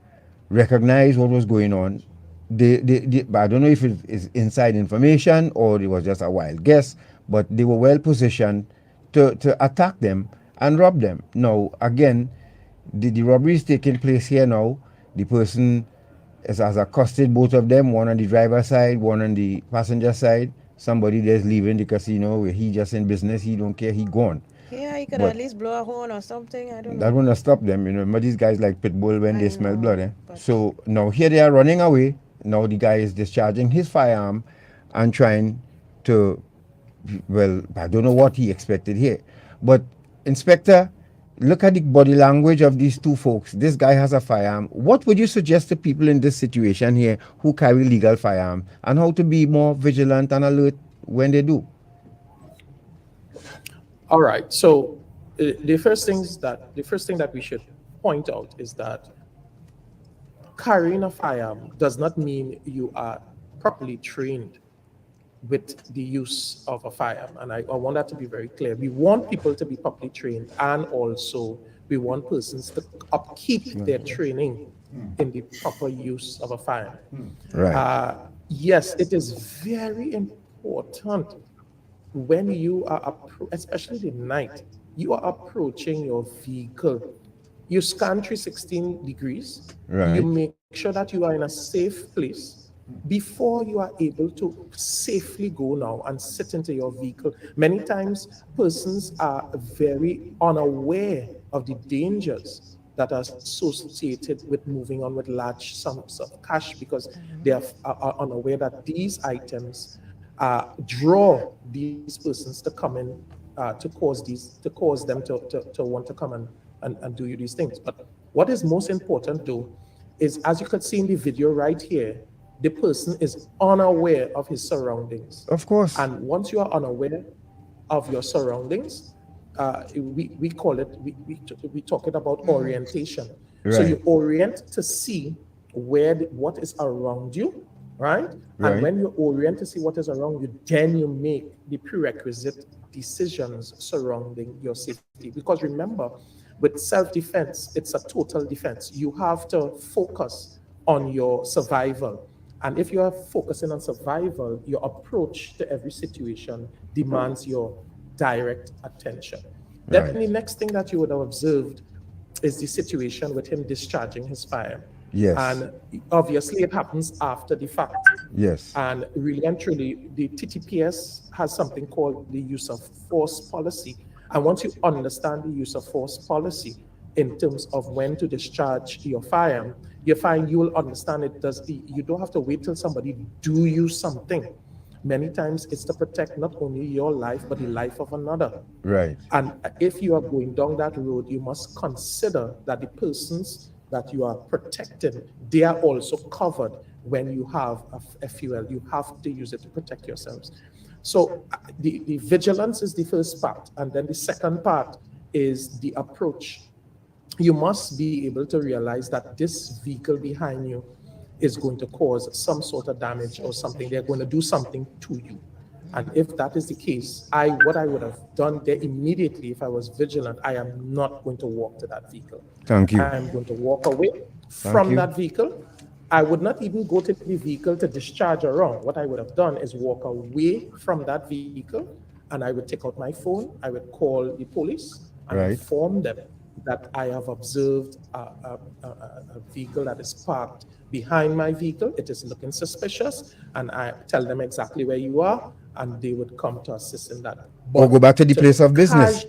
recognized what was going on. But I don't know if it is inside information or it was just a wild guess, but they were well positioned to attack them and rob them. Now, again, the robbery is taking place here now. The person has accosted both of them, one on the driver's side, one on the passenger side. Somebody there's leaving the casino where he just in business, he don't care, he gone. Yeah, he could But at least blow a horn or something. I don't know. that wouldn't stop them, But these guys like pit bull when they smell blood. So now here they are running away. Now the guy is discharging his firearm and trying to, well, I don't know what he expected here. But Inspector, look at the body language of these two folks. This guy has a firearm. What would you suggest to people in this situation here who carry legal firearm, and how to be more vigilant and alert when they do? All right. So the first thing that we should point out is that carrying a firearm does not mean you are properly trained with the use of a firearm. And I want that to be very clear. We want people to be properly trained, and also we want persons to upkeep their training in the proper use of a firearm. Right. Yes, it is very important when you are, especially at night, you are approaching your vehicle. You scan 316 degrees. Right. You make sure that you are in a safe place before you are able to safely go now and sit into your vehicle. Many times, persons are very unaware of the dangers that are associated with moving on with large sums of cash, because they are unaware that these items draw these persons to come in, to cause them to want to come and do these things. But what is most important though is, as you can see in the video right here, the person is unaware of his surroundings. Of course. And once you are unaware of your surroundings, we call it, we talking about orientation. Right. So you orient to see what is around you, right? Right. And when you orient to see what is around you, then you make the prerequisite decisions surrounding your safety. Because remember, with self-defense, it's a total defense. You have to focus on your survival. And if you are focusing on survival, your approach to every situation demands your direct attention. Then the next thing that you would have observed is the situation with him discharging his firearm. Yes. And obviously it happens after the fact. Yes. And really and truly, the TTPS has something called the use of force policy. And once you understand the use of force policy in terms of when to discharge your firearm, you find you will understand you don't have to wait till somebody do you something. Many times it's to protect not only your life, but the life of another. Right. And if you are going down that road, you must consider that the persons that you are protecting, they are also covered when you have a fuel. You have to use it to protect yourselves. So the vigilance is the first part. And then the second part is the approach. You must be able to realize that this vehicle behind you is going to cause some sort of damage or something. They're going to do something to you. And if that is the case, what I would have done there immediately, if I was vigilant, I am not going to walk to that vehicle. Thank you. I am going to walk away from that vehicle. I would not even go to the vehicle to discharge a round. What I would have done is walk away from that vehicle, and I would take out my phone. I would call the police and inform them that I have observed a vehicle that is parked behind my vehicle. It is looking suspicious, and I tell them exactly where you are, and they would come to assist in that. Or go back to the place of business.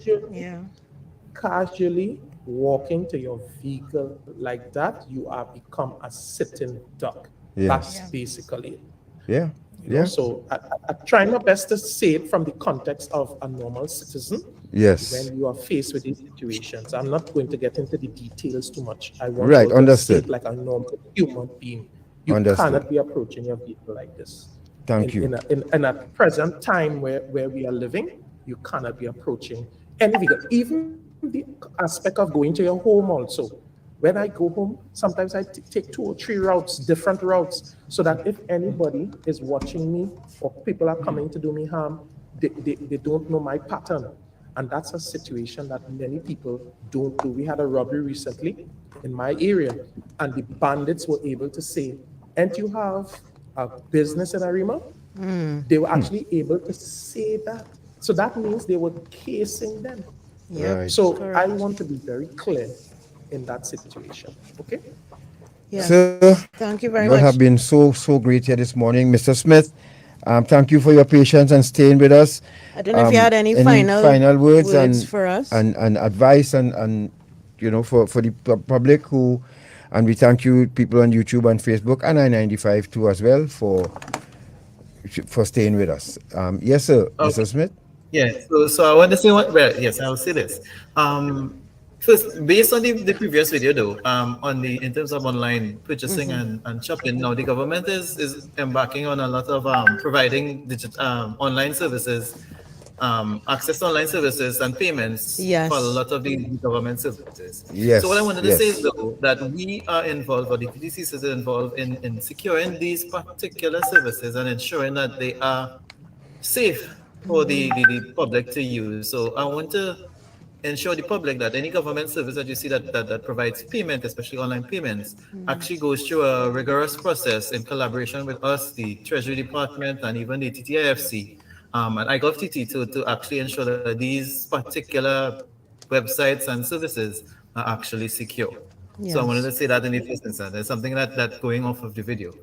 casually walking to your vehicle like that, you are become a sitting duck. Yes. That's basically it. Yeah. You know, Yeah. so I try my best to say it from the context of a normal citizen. Yes. When you are faced with these situations, I'm not going to get into the details too much. I want Right, you to say understood. it like a normal human being. You Understood. cannot be approaching your vehicle like this. Thank you. In a present time where we are living, you cannot be approaching any vehicle. Even the aspect of going to your home also. When I go home, sometimes I take 2 or 3 routes, different routes, so that if anybody is watching me or people are coming to do me harm, they don't know my pattern. And that's a situation that many people don't do. We had a robbery recently in my area, and the bandits were able to say, "And you have a business in Arima?" They were actually able to say that. So that means they were casing them. Yep, Right. So correct. I want to be very clear in that situation. Okay? Yeah. Sir, Thank you very you all much. have been so great here this morning. Mr. Smith, thank you for your patience and staying with us. I don't know if you had any final words for us. and advice and for the public who, and we thank you people on YouTube and Facebook and I-95 too as well for staying with us. Yes, sir, Mr. Smith. Yeah, so I want to say yes, I'll say this. First, based on the previous video though, in terms of online purchasing and shopping, now the government is embarking on a lot of providing online services, access to online services and payments for a lot of the government services. Yes, So what I wanted to say is though that we are involved, or the PTC is involved in securing these particular services and ensuring that they are safe for the public to use. So I want to ensure the public that any government service that you see that provides payment, especially online payments, actually goes through a rigorous process in collaboration with us, the Treasury Department, and even the TTIFC and iGovTT to actually ensure that these particular websites and services are actually secure. So I wanted to say that in the first instance. There's something that going off of the video.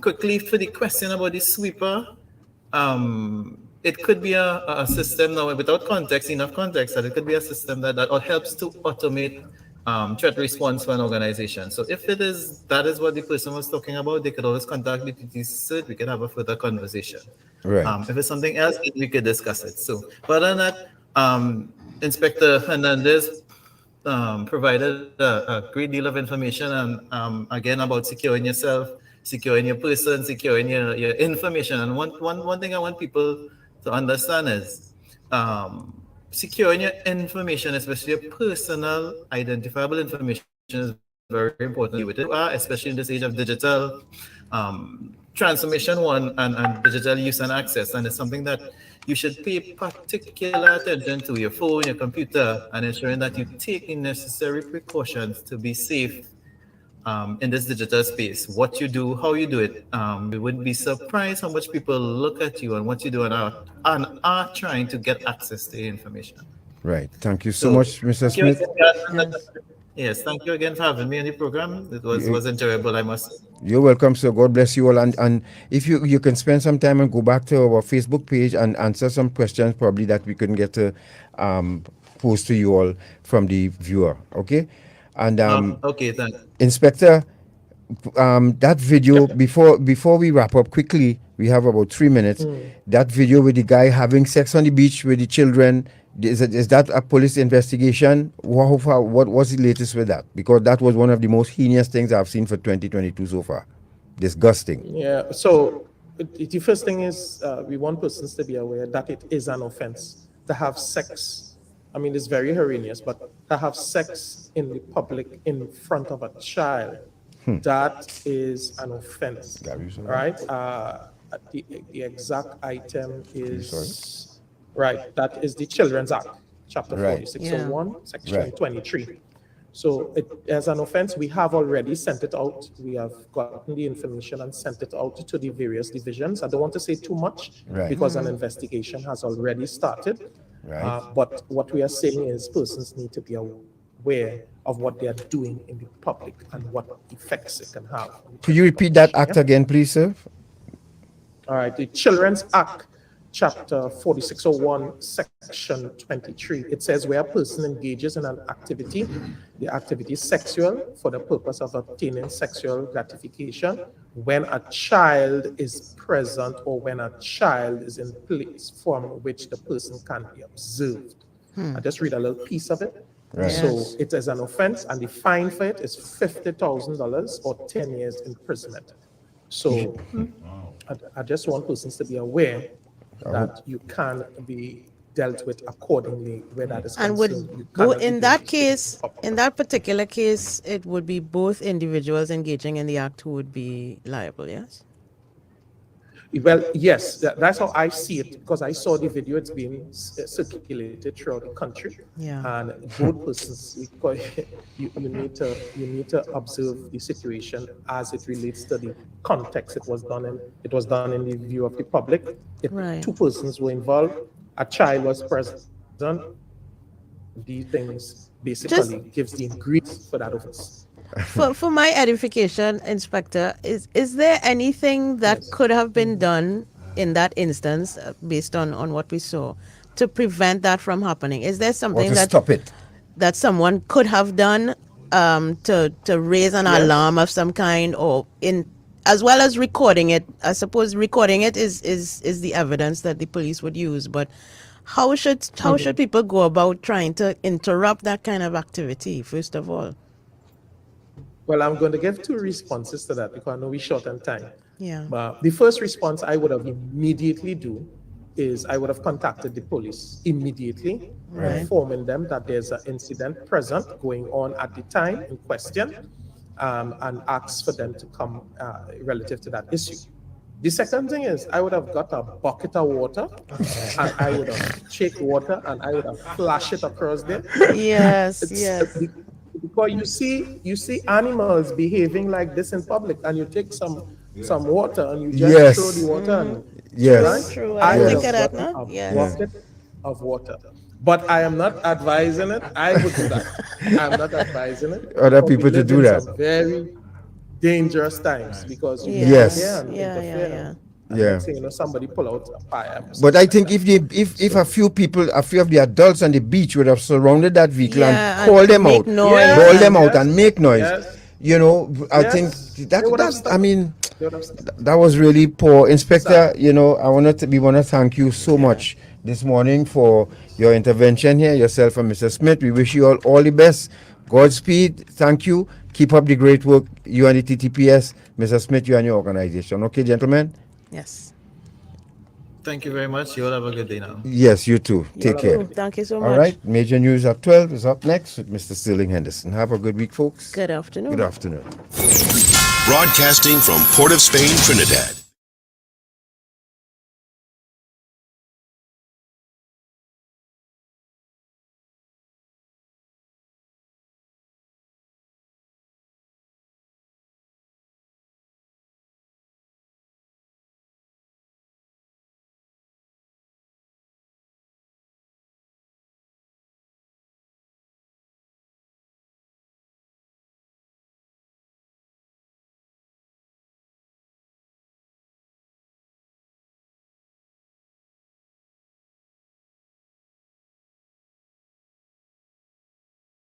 Quickly for the question about the sweeper, it could be a system now without context, enough context, that it could be a system that helps to automate threat response for an organization. So if that is what the person was talking about, they could always contact the PTC. We could have a further conversation. Right. If it's something else, we could discuss it. So, but other than that, Inspector Hernandez provided a great deal of information, and again about securing yourself, securing your person, securing your information. And one thing I want people to understand is securing your information, especially your personal identifiable information, is very important with it, especially in this age of digital transformation and digital use and access. And it's something that you should pay particular attention to, your phone, your computer, and ensuring that you take the necessary precautions to be safe in this digital space. What you do, how you do it. You wouldn't be surprised how much people look at you and what you do and are trying to get access to your information. Right. Thank you so much, Mr. Smith. Yes, thank you again for having me on the program. It was enjoyable, I must say. You're welcome, sir. God bless you all. And if you can spend some time and go back to our Facebook page and answer some questions probably that we couldn't get to pose to you all from the viewer. Okay? And okay, thanks. Inspector, that video before we wrap up quickly, we have about 3 minutes. That video with the guy having sex on the beach with the children, is that a police investigation? What was the latest with that? Because that was one of the most heinous things I've seen for 2022 so far. Disgusting. Yeah. So the first thing is we want persons to be aware that it is an offense to have sex. I mean, it's very horrendous, but to have sex in the public in front of a child, that is an offense, right? The exact item is right. That is the Children's Act, Chapter 4601, Section 23. So as an offense, we have already sent it out. We have gotten the information and sent it out to the various divisions. I don't want to say too much because an investigation has already started. But what we are saying is persons need to be aware of what they are doing in the public and what effects it can have. Could you repeat that act again, please, sir? All right. The Children's Act Chapter 4601, Section 23. It says where a person engages in an activity, the activity is sexual for the purpose of obtaining sexual gratification, when a child is present or when a child is in place from which the person can be observed. I just read a little piece of it. Right. So it is an offense, and the fine for it is $50,000 or 10 years imprisonment. So I just want persons to be aware that you can be dealt with accordingly where that is And concerned. would You cannot in be that doing case, in that particular case, it would be both individuals engaging in the act who would be liable, yes? Well, yes, that's how I see it, because I saw the video. It's being circulated throughout the country, and both persons, because you need to observe the situation as it relates to the context it was done in. It was done in the view of the public. Two persons were involved. A child was present. These things basically gives the ingredients for that offense. For my edification, Inspector, is there anything that could have been done in that instance, based on what we saw, to prevent that from happening? Is there something that stop it? That someone could have done to raise an alarm of some kind, or as well as recording it? I suppose recording it is the evidence that the police would use, but how should people go about trying to interrupt that kind of activity, first of all? Well, I'm going to give two responses to that because I know we're short on time. Yeah. But the first response I would have immediately do is I would have contacted the police immediately, informing them that there's an incident present going on at the time in question, and ask for them to come relative to that issue. The second thing is I would have got a bucket of water and I would have shake water and I would have flashed it across there. Yes, Because you see animals behaving like this in public, and you take some water and you just throw the water. And, Yes. True. I I would think have of that gotten now. a Yes. bucket of water. But I am not advising it. I would do that. I'm not advising it. Other But we people to live do in that. some very dangerous times because you Yes. can interfere. Yeah. Saying, somebody pull out a fire. But I think if a few of the adults on the beach would have surrounded that vehicle and called them out, call them out and make noise, I think that was really poor. Inspector, we want to thank you so much this morning for your intervention here, yourself and Mr. Smith. We wish you all the best. Godspeed. Thank you. Keep up the great work, you and the TTPS. Mr. Smith, you and your organization. Okay, gentlemen? Yes. Thank you very much. You all have a good day now. Yes, you too. Take care. Thank you so much. All right. Major News at 12 is up next with Mr. Sterling Henderson. Have a good week, folks. Good afternoon. Good afternoon. Broadcasting from Port of Spain, Trinidad.